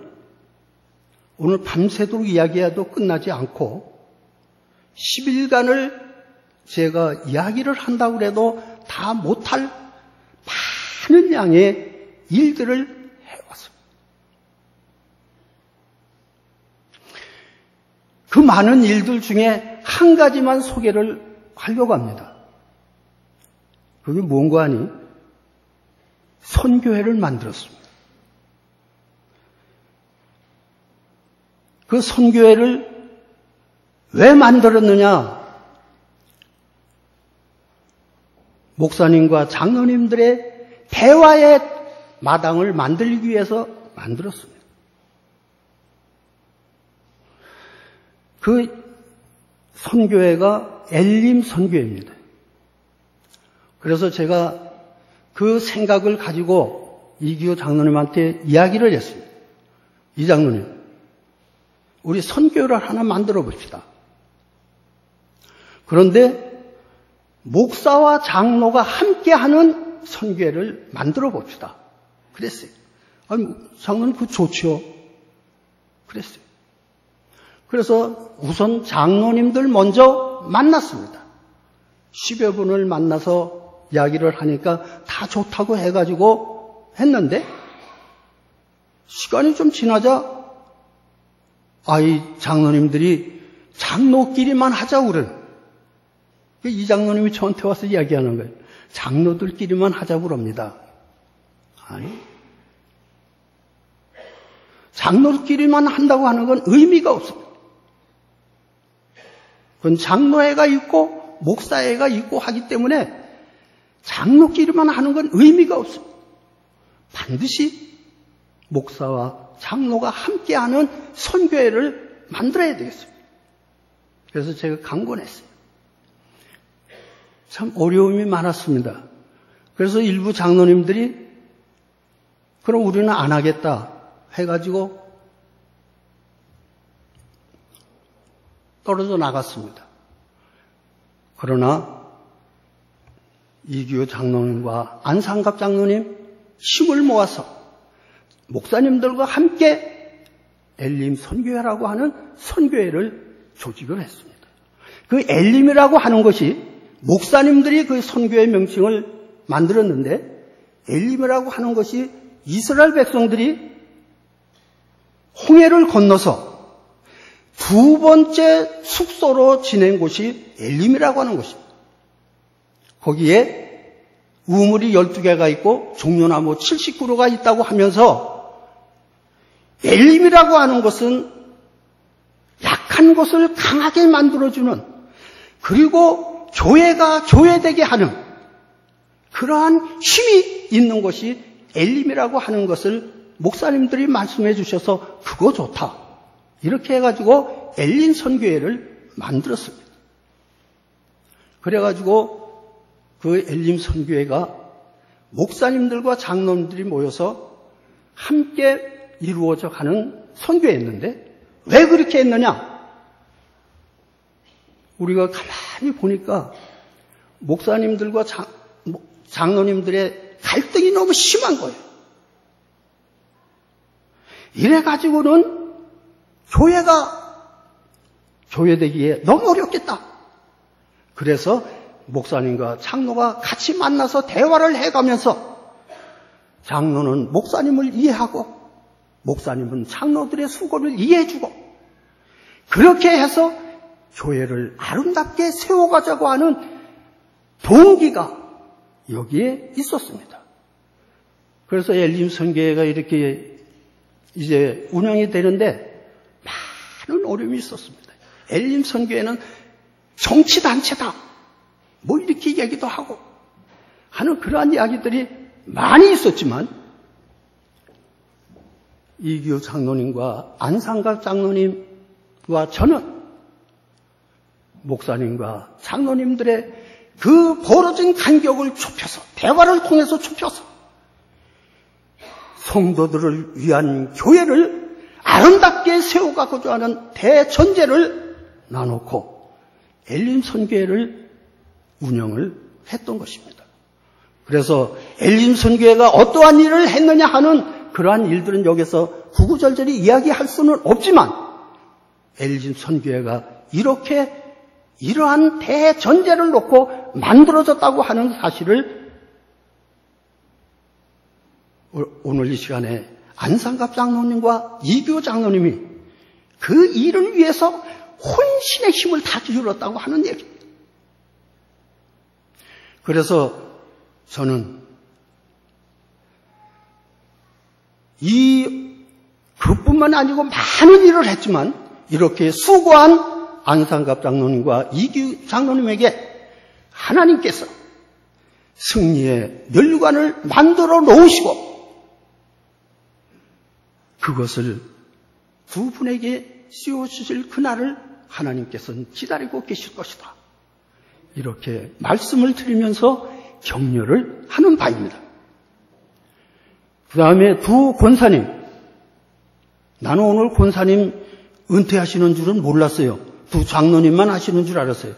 오늘 밤새도록 이야기해도 끝나지 않고 10일간을 제가 이야기를 한다고 해도 다 못할 많은 양의 일들을 해왔습니다. 그 많은 일들 중에 한 가지만 소개를 하려고 합니다. 그게 뭔가 하니? 선교회를 만들었습니다. 그 선교회를 왜 만들었느냐? 목사님과 장로님들의 대화의 마당을 만들기 위해서 만들었습니다. 그 선교회가 엘림 선교회입니다. 그래서 제가 그 생각을 가지고 이기호 장로님한테 이야기를 했습니다. 이 장로님, 우리 선교회를 하나 만들어 봅시다. 그런데 목사와 장로가 함께하는 선교회를 만들어 봅시다. 그랬어요. 아니, 장로님 그거 좋지요. 그랬어요. 그래서 우선 장로님들 먼저 만났습니다. 10여 분을 만나서 이야기를 하니까 다 좋다고 해가지고 했는데 시간이 좀 지나자 이 장로님들이 장로끼리만 하자고 그래요. 이 장로님이 저한테 와서 이야기하는 거예요. 장로들끼리만 하자고 그럽니다. 아니, 장로끼리만 한다고 하는 건 의미가 없습니다. 그건 장로회가 있고 목사회가 있고 하기 때문에 장로끼리만 하는 건 의미가 없습니다. 반드시 목사와 장로가 함께하는 선교회를 만들어야 되겠습니다. 그래서 제가 강권했어요. 참 어려움이 많았습니다. 그래서 일부 장로님들이 그럼 우리는 안 하겠다 해가지고 떨어져 나갔습니다. 그러나 이기호 장로님과 안상갑 장로님 힘을 모아서 목사님들과 함께 엘림 선교회라고 하는 선교회를 조직을 했습니다. 그 엘림이라고 하는 것이 목사님들이 그 선교회 명칭을 만들었는데 엘림이라고 하는 것이 이스라엘 백성들이 홍해를 건너서 두 번째 숙소로 지낸 곳이 엘림이라고 하는 곳입니다. 거기에 우물이 12개가 있고 종려나무 70그루가 있다고 하면서 엘림이라고 하는 것은 약한 것을 강하게 만들어주는, 그리고 교회가 교회되게 하는 그러한 힘이 있는 것이 엘림이라고 하는 것을 목사님들이 말씀해 주셔서 그거 좋다. 이렇게 해가지고 엘림 선교회를 만들었습니다. 그래가지고 그 엘림 선교회가 목사님들과 장로님들이 모여서 함께 이루어져 가는 선교회였는데 왜 그렇게 했느냐? 우리가 가만히 보니까 목사님들과 장로님들의 갈등이 너무 심한 거예요. 이래가지고는 교회가 교회되기에 너무 어렵겠다. 그래서 목사님과 장로가 같이 만나서 대화를 해가면서 장로는 목사님을 이해하고 목사님은 장로들의 수고를 이해해주고 그렇게 해서 교회를 아름답게 세워가자고 하는 동기가 여기에 있었습니다. 그래서 엘림 선교회가 이렇게 이제 운영이 되는데 많은 어려움이 있었습니다. 엘림 선교회는 정치단체다. 뭐 이렇게 얘기도 하고 하는 그러한 이야기들이 많이 있었지만 이기호 장로님과 안상갑 장로님과 저는 목사님과 장로님들의 그 벌어진 간격을 좁혀서 대화를 통해서 좁혀서 성도들을 위한 교회를 아름답게 세워가고자 하는 대전제를 나놓고 엘림 선교회를 운영을 했던 것입니다. 그래서 엘림 선교회가 어떠한 일을 했느냐 하는 그러한 일들은 여기서 구구절절히 이야기할 수는 없지만 엘림 선교회가 이렇게 이러한 대전제를 놓고 만들어졌다고 하는 사실을 오늘 이 시간에 안상갑 장로님과 이규 장로님이 그 일을 위해서 혼신의 힘을 다 기울였다고 하는 얘기입니다. 그래서 저는 그뿐만 아니고 많은 일을 했지만 이렇게 수고한 안상갑 장로님과 이규 장로님에게 하나님께서 승리의 면류관을 만들어 놓으시고 그것을 두 분에게 씌워주실 그날을 하나님께서는 기다리고 계실 것이다. 이렇게 말씀을 드리면서 격려를 하는 바입니다. 그 다음에 두 권사님, 나는 오늘 권사님 은퇴하시는 줄은 몰랐어요. 두 장로님만 하시는 줄 알았어요.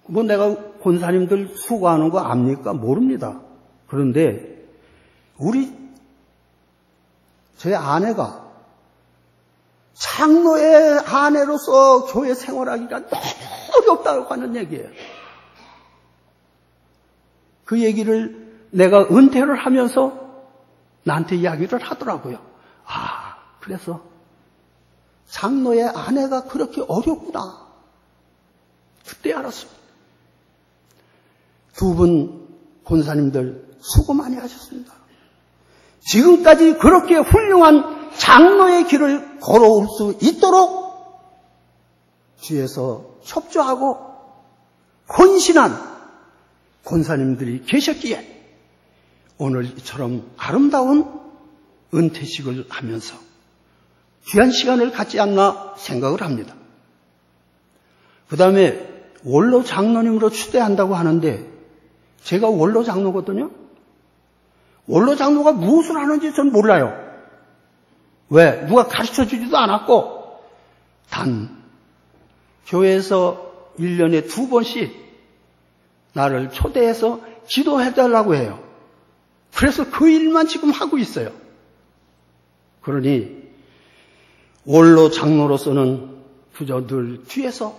뭐 내가 권사님들 수고하는 거 압니까? 모릅니다. 그런데 제 아내가 장로의 아내로서 교회 생활하기가 너무 어렵다고 하는 얘기예요. 그 얘기를 내가 은퇴를 하면서 나한테 이야기를 하더라고요. 그래서 장로의 아내가 그렇게 어렵구나. 그때 알았습니다. 두 분 권사님들 수고 많이 하셨습니다. 지금까지 그렇게 훌륭한 장로의 길을 걸어올 수 있도록 뒤에서 협조하고 헌신한 권사님들이 계셨기에 오늘 이처럼 아름다운 은퇴식을 하면서 귀한 시간을 갖지 않나 생각을 합니다. 그 다음에 원로 장로님으로 추대한다고 하는데 제가 원로 장로거든요. 원로 장로가 무엇을 하는지 전 몰라요. 왜? 누가 가르쳐주지도 않았고 단 교회에서 1년에 2번씩 나를 초대해서 기도해달라고 해요. 그래서 그 일만 지금 하고 있어요. 그러니 원로 장로로서는 그저 늘 뒤에서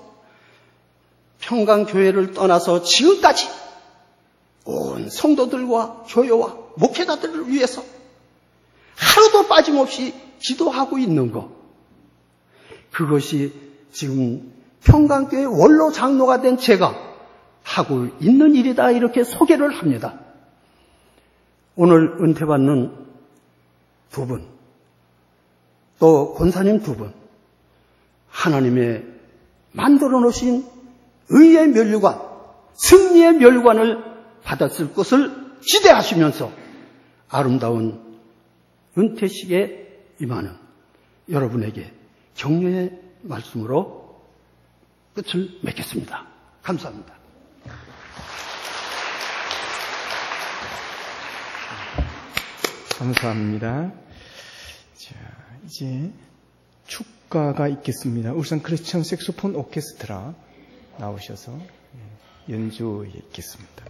평강교회를 떠나서 지금까지 온 성도들과 교회와 목회자들을 위해서 하루도 빠짐없이 기도하고 있는 것. 그것이 지금 평강교회 원로 장로가 된 제가 하고 있는 일이다 이렇게 소개를 합니다. 오늘 은퇴받는 두 분, 또 권사님 두 분, 하나님의 만들어 놓으신 의의 면류관, 승리의 면류관을 받았을 것을 기대하시면서 아름다운 은퇴식에 임하는 여러분에게 격려의 말씀으로 끝을 맺겠습니다. 감사합니다.
감사합니다. 자, 이제 축가가 있겠습니다. 울산 크리스천 색소폰 오케스트라 나오셔서 연주에 있겠습니다.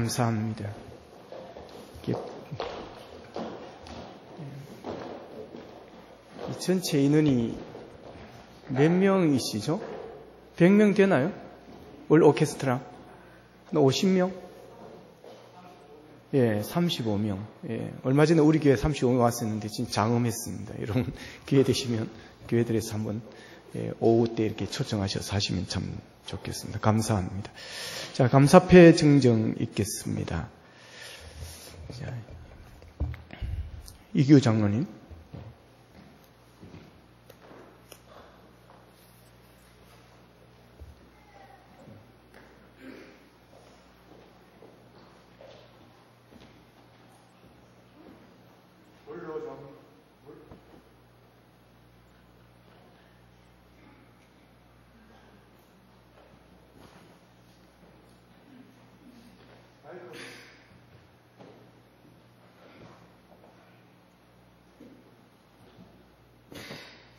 감사합니다. 이 전체 인원이 몇 명이시죠? 100명 되나요? 올 오케스트라? 50명? 예, 35명. 예, 얼마 전에 우리 교회 35명 왔었는데 진짜 장엄했습니다. 여러분 기회 되시면 교회들에서 한번 오후 때 이렇게 초청하셔서 하시면 참 좋겠습니다. 감사합니다. 자, 감사패 증정 있겠습니다. 자, 이규 장로님.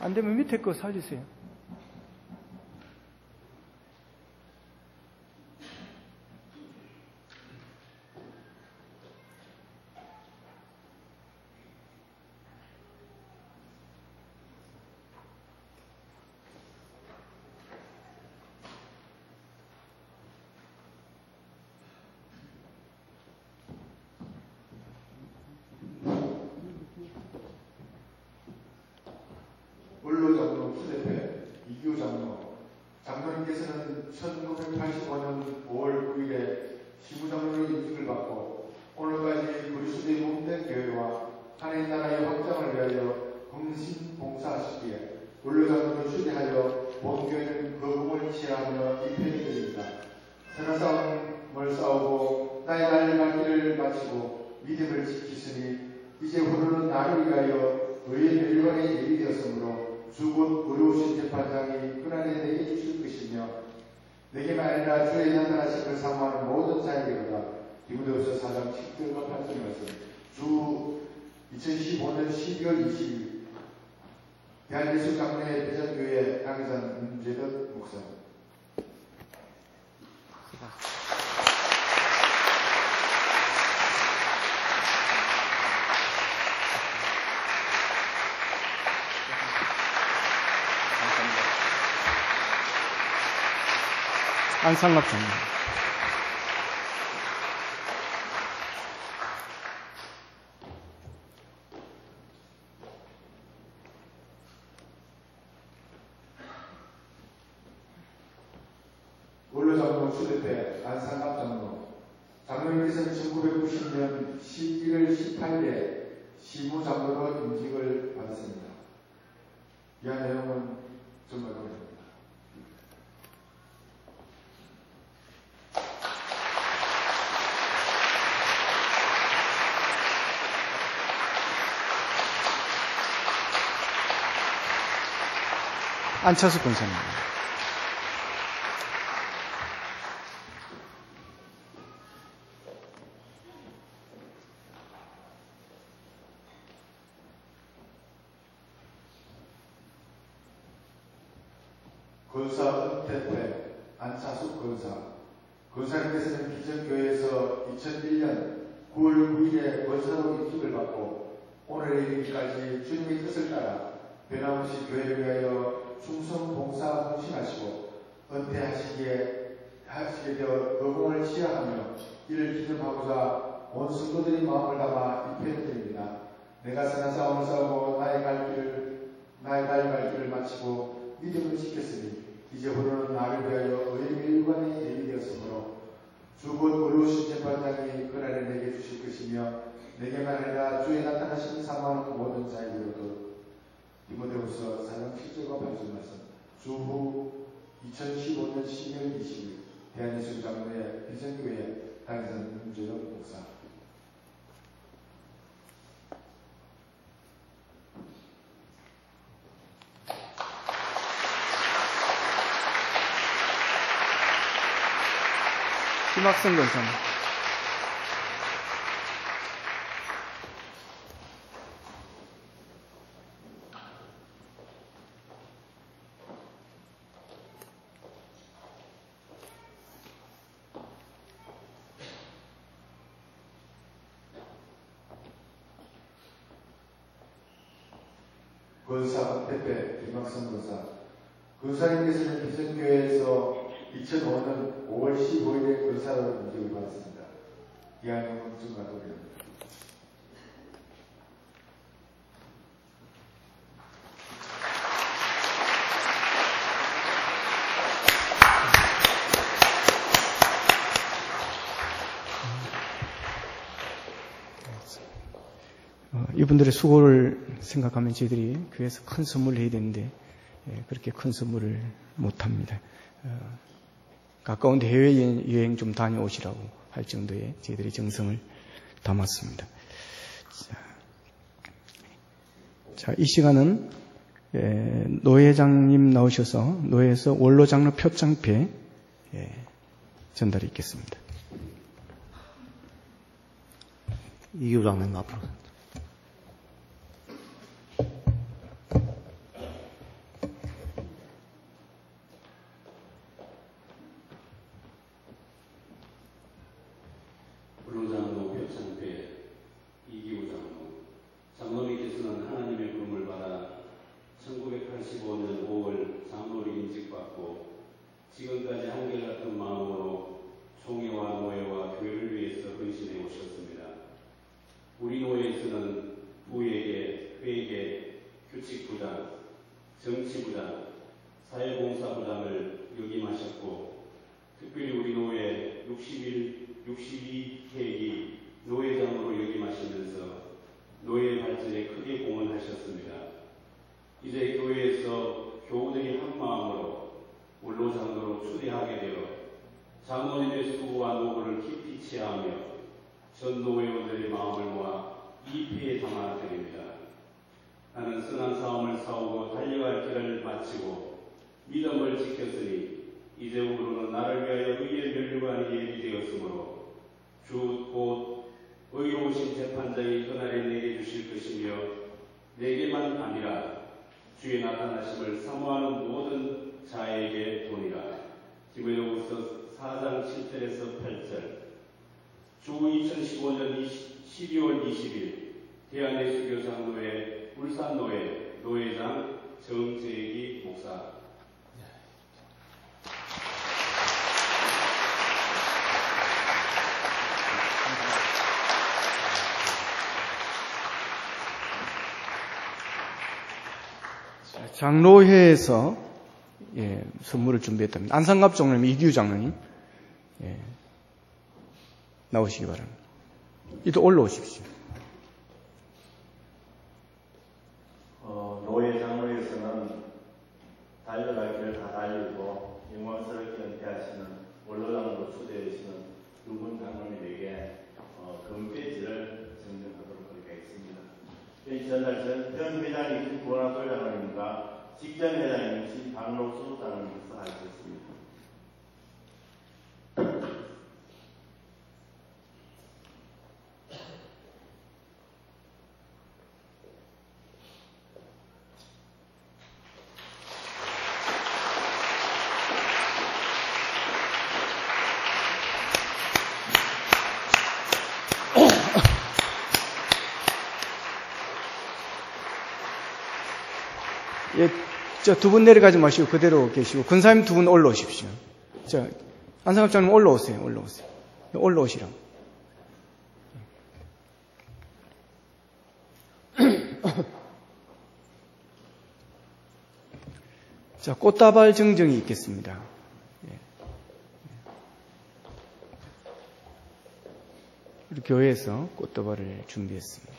안 되면 밑에 거 살리세요.
원로 장로 수대회 이규 장로, 장로님께서는 1985년 5월 9일에 시부장로로 임직을 받고 오늘까지 그리스도의 몸된 교회와 하나님 나라의 확장을 위하여 헌신 봉사하시기에 원로 장로를 추대하여 본교회는 거금을 취하며 입회드립니다. 선한 싸움을 싸우고 나의 갈 길을 마치고 믿음을 지키시니 이제 후로는 나를 위하여 의의 멸류관에 예비되었으므로 주곧 의로우신 재판장이 그날에 내게 주실 것이며 내게만 아니라 주의 나타나심을 사모하는 모든 자에게로다. 디모데후서 4장 7절과 8절의 말씀. 주 2015년 12월 20일 대한예수 장로회 대전교회 당회장 문재덕 목사.
안상갑 장로.
원로 장로 추대회 안상갑 장로. 장로님께서는 1990년 11월 18일에 시무장로로 임직을 받았습니다. 이한 내용은 정말 어렵습니다.
안차수 권사입니다.
권사 은퇴회 안차수 권사. 권사님께서는 기전교회에서 2001년 9월 9일에 권사로 임직을 받고 오늘에 이르기까지 주님의 뜻을 따라 변함없이 교회를 위하여 충성 봉사 헌신하시고 은퇴하시게 되어 거금을 취하하며 이를 기념하고자 온 성도들의 마음을 담아 입회드립니다. 내가 선한 싸움을 싸우고 나의 갈 길을 마치고 믿음을 지켰으니 이제 후로는 나를 위하여 의의 멸류관에 예비되었으므로 주곧 의로우신 재판장이 그날에 내게 주실 것이며 내게만 아니라 주의 나타나시는 사모하는 모든 자에게로도. 디모데후서 4장 7절과 8절 말씀. 주후 2015년 12월 20일 대한예수 장로회 비전교회 당회장 문재덕 목사.
김학성 권사님.
권사 대표 김학성 권사, 권사님께서는 비전교회에서 2005년 5월 15일에 권사로 임직을 받았습니다. 이한영 중간독입니다.
이분들의 수고를 생각하면 저희들이 교회에서 큰 선물을 해야 되는데 그렇게 큰 선물을 못합니다. 가까운데 해외여행 좀 다녀오시라고 할 정도의 저희들이 정성을 담았습니다. 자, 이 시간은 노 회장님 나오셔서 노회에서 원로장로 표창패 전달이 있겠습니다.
이규 장로님 앞으로.
원로장로 표창패 이기우 장로, 장로님께서는 하나님의 부름을 받아 1985년 5월 장로를 인직받고 지금까지 한결같은 마음으로 총회와 노회와 교회를 위해서 헌신해 오셨습니다. 우리 노회에서는 부회계, 회계, 규칙부장, 정치부장, 사회봉사부장을 역임하셨고 특별히 우리 노회 62회기 노회장으로 역임하시면서 노회 발전에 크게 공헌하셨습니다. 이제 교회에서 교우들이 한 마음으로 원로장로로 추대하게 되어 장로님의 수고와 노고를 깊이 치하하며 전 노회원들의 마음을 모아 이패에 담아드립니다. 나는 선한 싸움을 싸우고 달려갈 길을 마치고 믿음을 지켰으니 이제부로는 나를 위하여 의의 면류관이 예비되었으므로 주 곧 의로우신 재판장이 그날에 내게 주실 것이며 내게만 아니라 주의 나타나심을 사모하는 모든 자에게 도니라. 디모데후서 4장 7절에서 8절. 주 2015년 12월 20일 대한예수교장로회 울산노회 노회장 정재기 목사.
장로회에서 선물을 준비했답니다. 안상갑 장로님, 이규 장로님 나오시기 바랍니다. 이도 올라오십시오.
노회 장로회에서는 달려갈 길을 다 달리고 영광스럽게 은퇴하시는 원로장으로 초대되시는 두 분 장로님에게 금배지를 증정하도록 하겠습니다. 전날 현 회장이신 구원학교 장로님과 직전 회장이신 강로수 장로님께서 하셨습니다.
두 분 내려가지 마시고 그대로 계시고 권사님 두 분 올라오십시오. 자, 안상갑 장님 올라오세요. 올라오시라고. 자, 꽃다발 증정이 있겠습니다. 우리 교회에서 꽃다발을 준비했습니다.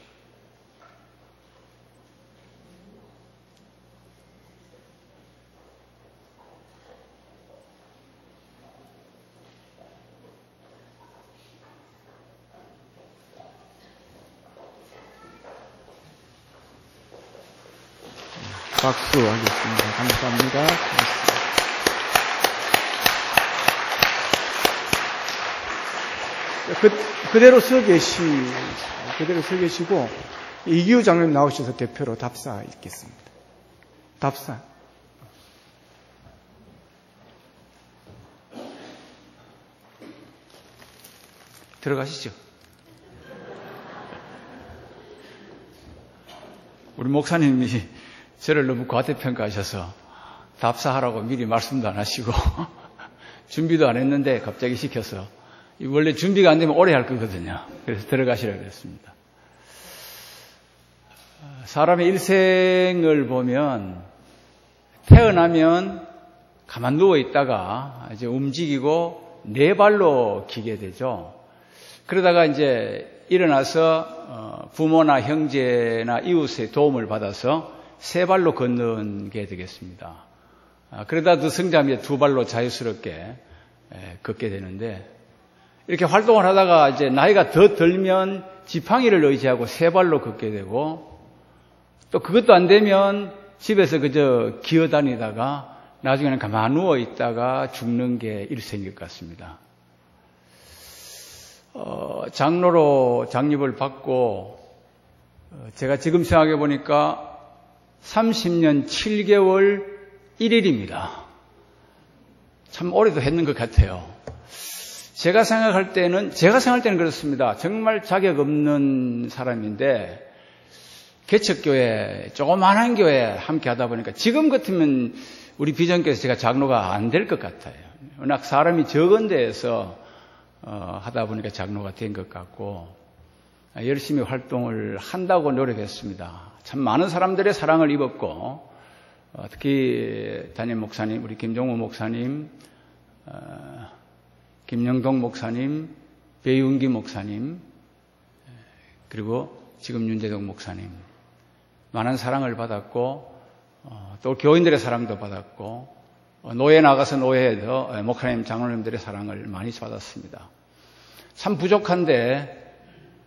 박수 하겠습니다. 감사합니다. 그대로 서 계시고 이기우 장로님 나오셔서 대표로 답사 읽겠습니다. 답사. 들어가시죠.
우리 목사님이 저를 너무 과대평가하셔서 답사하라고 미리 말씀도 안 하시고 준비도 안 했는데 갑자기 시켜서 원래 준비가 안 되면 오래 할 거거든요. 그래서 들어가시라고 그랬습니다. 사람의 일생을 보면 태어나면 가만 누워 있다가 이제 움직이고 네 발로 기게 되죠. 그러다가 이제 일어나서 부모나 형제나 이웃의 도움을 받아서 세 발로 걷게 되겠습니다. 그러다 더 성장하면 두 발로 자유스럽게 걷게 되는데, 이렇게 활동을 하다가 이제 나이가 더 들면 지팡이를 의지하고 세 발로 걷게 되고, 또 그것도 안 되면 집에서 그저 기어다니다가 나중에는 가만 누워 있다가 죽는 게 일생일 것 같습니다. 장로로 장립을 받고 제가 지금 생각해 보니까 30년 7개월 1일입니다. 참 오래도 했는 것 같아요. 제가 생각할 때는 그렇습니다. 정말 자격 없는 사람인데 개척교회, 조그만한 교회 함께 하다 보니까 지금 같으면 우리 비전교회에서 제가 장로가 안 될 것 같아요. 워낙 사람이 적은 데에서 하다 보니까 장로가 된 것 같고 열심히 활동을 한다고 노력했습니다. 참 많은 사람들의 사랑을 입었고 특히 담임 목사님, 우리 김종우 목사님, 김영동 목사님, 배윤기 목사님, 그리고 지금 윤재동 목사님 많은 사랑을 받았고 또 교인들의 사랑도 받았고 노예 나가서 노예에도 목사님, 장로님들의 사랑을 많이 받았습니다. 참 부족한데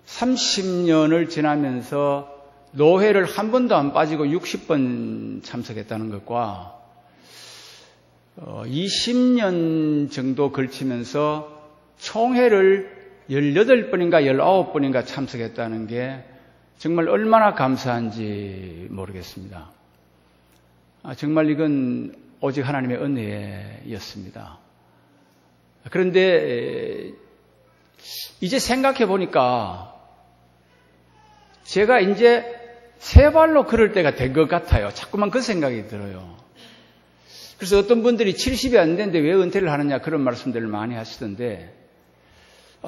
30년을 지나면서 노회를 한 번도 안 빠지고 60번 참석했다는 것과 20년 정도 걸치면서 총회를 18번인가 19번인가 참석했다는 게 정말 얼마나 감사한지 모르겠습니다. 정말 이건 오직 하나님의 은혜였습니다. 그런데 이제 생각해 보니까 제가 이제 세 발로 걸을 때가 된 것 같아요. 자꾸만 그 생각이 들어요. 그래서 어떤 분들이 70이 안 됐는데 왜 은퇴를 하느냐 그런 말씀들을 많이 하시던데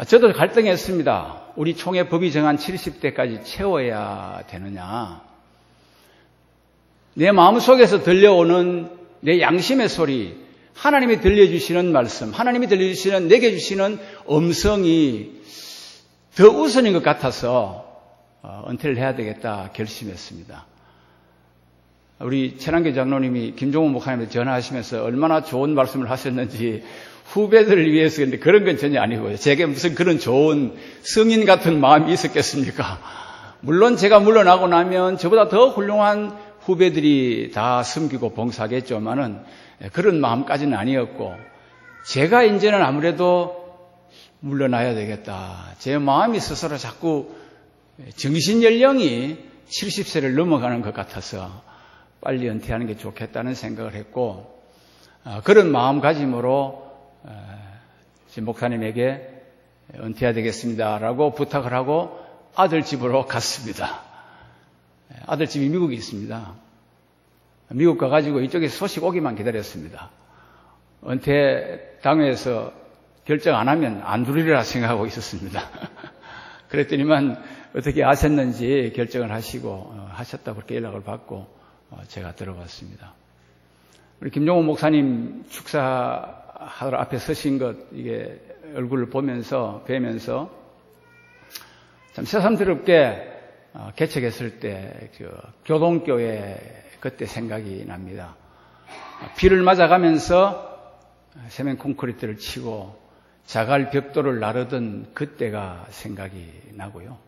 저도 갈등했습니다. 우리 총회 법이 정한 70대까지 채워야 되느냐. 내 마음속에서 들려오는 내 양심의 소리, 하나님이 들려주시는 말씀, 하나님이 들려주시는 내게 주시는 음성이 더 우선인 것 같아서 은퇴를 해야 되겠다 결심했습니다. 우리 최남교 장로님이 김종우 목사님한테 전화하시면서 얼마나 좋은 말씀을 하셨는지 후배들을 위해서 근데 그런 건 전혀 아니고요. 제게 무슨 그런 좋은 성인 같은 마음이 있었겠습니까? 물론 제가 물러나고 나면 저보다 더 훌륭한 후배들이 다 섬기고 봉사하겠지만은 그런 마음까지는 아니었고 제가 이제는 아무래도 물러나야 되겠다. 제 마음이 스스로 자꾸 정신 연령이 70세를 넘어가는 것 같아서 빨리 은퇴하는 게 좋겠다는 생각을 했고 그런 마음가짐으로 목사님에게 은퇴해야 되겠습니다라고 부탁을 하고 아들 집으로 갔습니다. 아들 집이 미국에 있습니다. 미국 가가지고 이쪽에서 소식 오기만 기다렸습니다. 은퇴 당회에서 결정 안 하면 안 두리라 생각하고 있었습니다. 그랬더니만 어떻게 아셨는지 결정을 하시고 하셨다고 그렇게 연락을 받고 제가 들어봤습니다. 우리 김종호 목사님 축사하러 앞에 서신 것 이게 얼굴을 보면서 뵈면서 참 새삼스럽게 개척했을 때 교동교회 그때 생각이 납니다. 비를 맞아가면서 세면 콘크리트를 치고 자갈 벽돌을 나르던 그때가 생각이 나고요.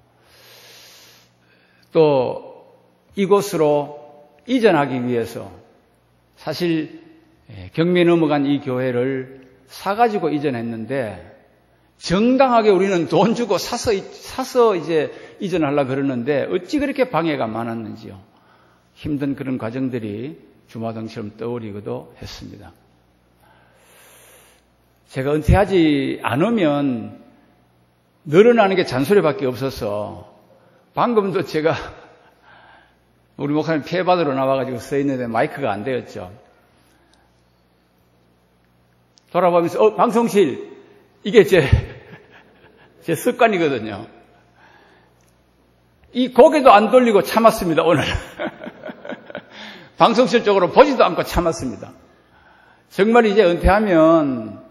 또 이곳으로 이전하기 위해서 사실 경매 넘어간 이 교회를 사가지고 이전했는데 정당하게 우리는 돈 주고 사서 이제 이전하려고 그러는데 어찌 그렇게 방해가 많았는지요. 힘든 그런 과정들이 주마등처럼 떠오르기도 했습니다. 제가 은퇴하지 않으면 늘어나는 게 잔소리밖에 없어서 방금도 제가 우리 목사님 폐받으러 나와가지고 서 있는데 마이크가 안 되었죠. 돌아보면서 방송실 이게 제 습관이거든요. 이 고개도 안 돌리고 참았습니다. 오늘 방송실 쪽으로 보지도 않고 참았습니다. 정말 이제 은퇴하면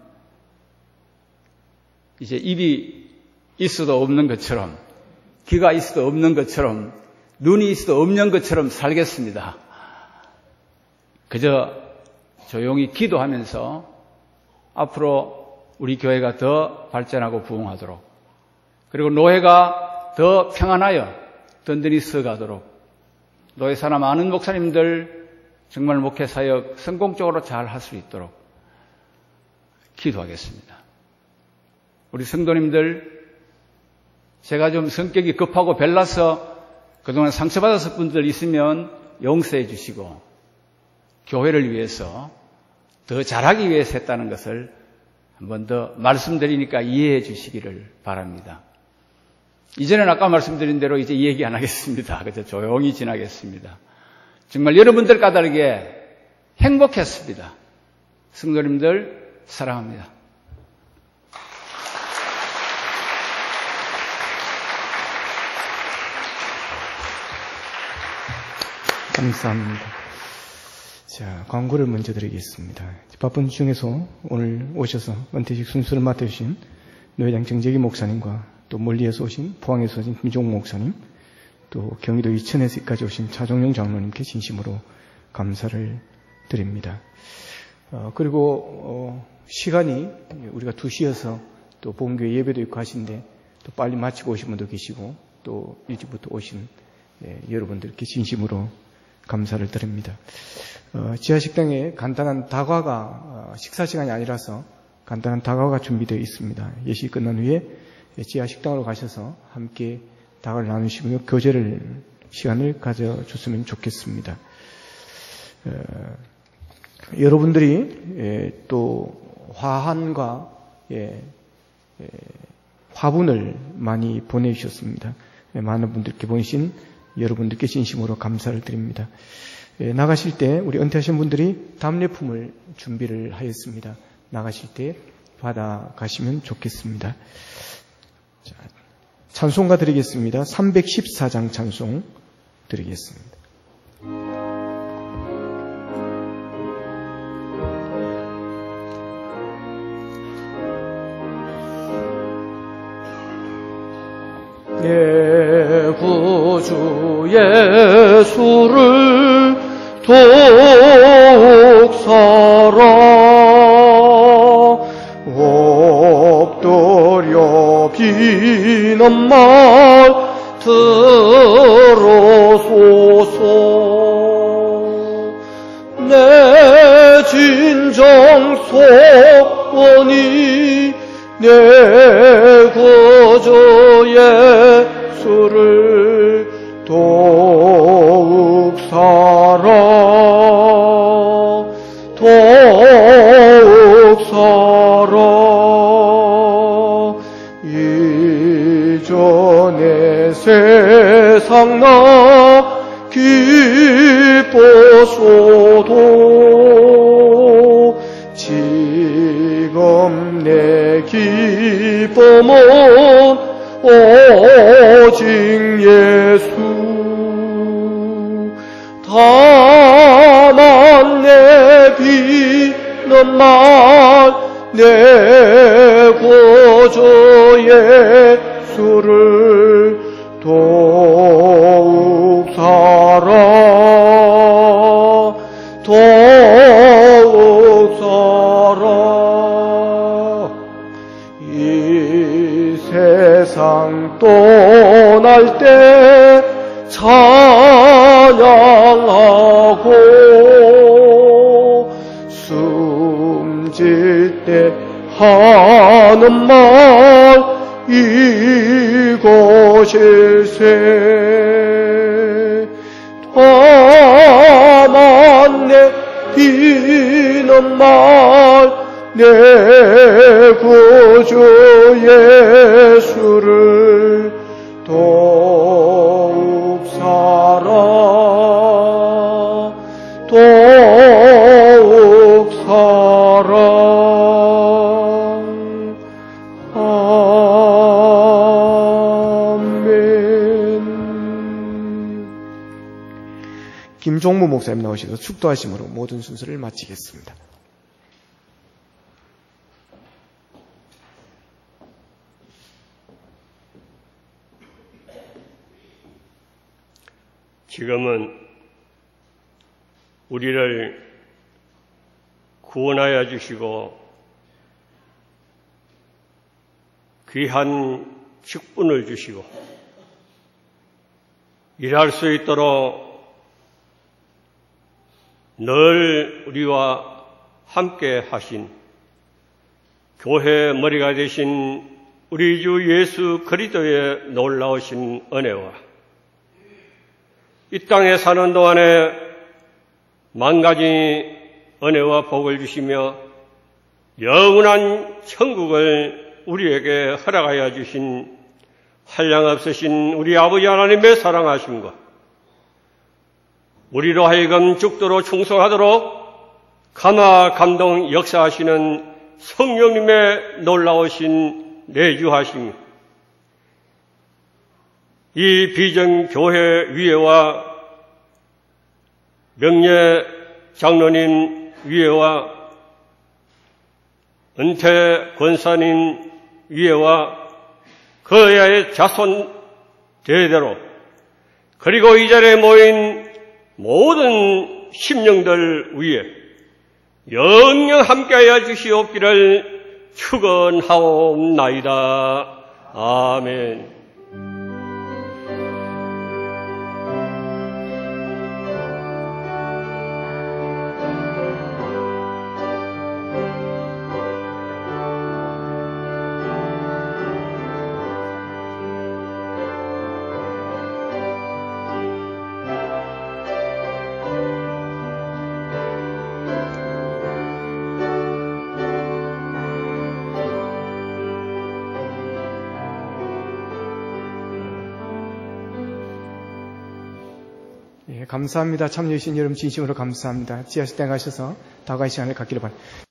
이제 입이 있어도 없는 것처럼, 귀가 있어도 없는 것처럼, 눈이 있어도 없는 것처럼 살겠습니다. 그저 조용히 기도하면서 앞으로 우리 교회가 더 발전하고 부흥하도록, 그리고 노회가 더 평안하여 든든히 서가도록, 노회 산하 많은 목사님들 정말 목회사역 성공적으로 잘 할 수 있도록 기도하겠습니다. 우리 성도님들, 제가 좀 성격이 급하고 별나서 그동안 상처받았을 분들 있으면 용서해 주시고, 교회를 위해서 더 잘하기 위해서 했다는 것을 한 번 더 말씀드리니까 이해해 주시기를 바랍니다. 이전엔 아까 말씀드린 대로 이제 얘기 안 하겠습니다. 그저 조용히 지나겠습니다. 정말 여러분들 까다르게 행복했습니다. 성도님들 사랑합니다.
감사합니다. 자, 광고를 먼저 드리겠습니다. 바쁜 중에서 오늘 오셔서 은퇴식 순서를 맡아주신 노회장 정재기 목사님과 또 멀리에서 오신, 포항에서 오신 김종국 목사님, 또 경기도 이천에서까지 오신 차종용 장로님께 진심으로 감사를 드립니다. 그리고 시간이 우리가 2시여서 또 본교회 예배도 있고 하신데 또 빨리 마치고 오신 분도 계시고 또 일찍부터 오신 여러분들께 진심으로 감사를 드립니다. 지하식당에 간단한 다과가 식사 시간이 아니라서 간단한 다과가 준비되어 있습니다. 예식이 끝난 후에 지하식당으로 가셔서 함께 다과를 나누시며 교제를 시간을 가져줬으면 좋겠습니다. 여러분들이 또 화환과 화분을 많이 보내주셨습니다. 많은 분들께 보내신 여러분들께 진심으로 감사를 드립니다. 나가실 때 우리 은퇴하신 분들이 답례품을 준비를 하였습니다. 나가실 때 받아가시면 좋겠습니다. 자, 찬송가 드리겠습니다. 314장 찬송 드리겠습니다.
내 구주 예수를 더욱 사랑 엎드려 비는 말 들어소서. 내 진정 소원이 내 구주 예수를 더욱 사랑 더욱 사랑 이전에 세상 나 기뻐서도 지금 내 기쁨은 오직 예수. 다만 내 비는 말 내 구주 예수를 더욱 사랑 더욱 사랑 이 세상 떠날 때 찬양하고 숨질 때 하는 말 이것일세. 다만 내 비는 말 내 구주 예수를 더욱 사랑
김종무 목사님 나오셔서 축도하심으로 모든 순서를 마치겠습니다.
지금은 우리를 구원하여 주시고 귀한 직분을 주시고 일할 수 있도록 늘 우리와 함께 하신 교회 머리가 되신 우리 주 예수 그리스도의 놀라우신 은혜와 이 땅에 사는 동안에 만가지 은혜와 복을 주시며 영원한 천국을 우리에게 허락하여 주신 한량없으신 우리 아버지 하나님의 사랑하심과 우리로 하여금 죽도록 충성하도록 감화 감동 역사하시는 성령님의 놀라우신 내주하심, 이 비전교회 위에와 명예 장로님 위에와 은퇴 권사님 위에와 그의 자손 대대로 그리고 이 자리에 모인 모든 심령들 위에 영영 함께하여 주시옵기를 축원하옵나이다. 아멘.
감사합니다. 참여해주신 여러분 진심으로 감사합니다. 지하실에 가셔서 다가의 시간을 갖기를 바랍니다.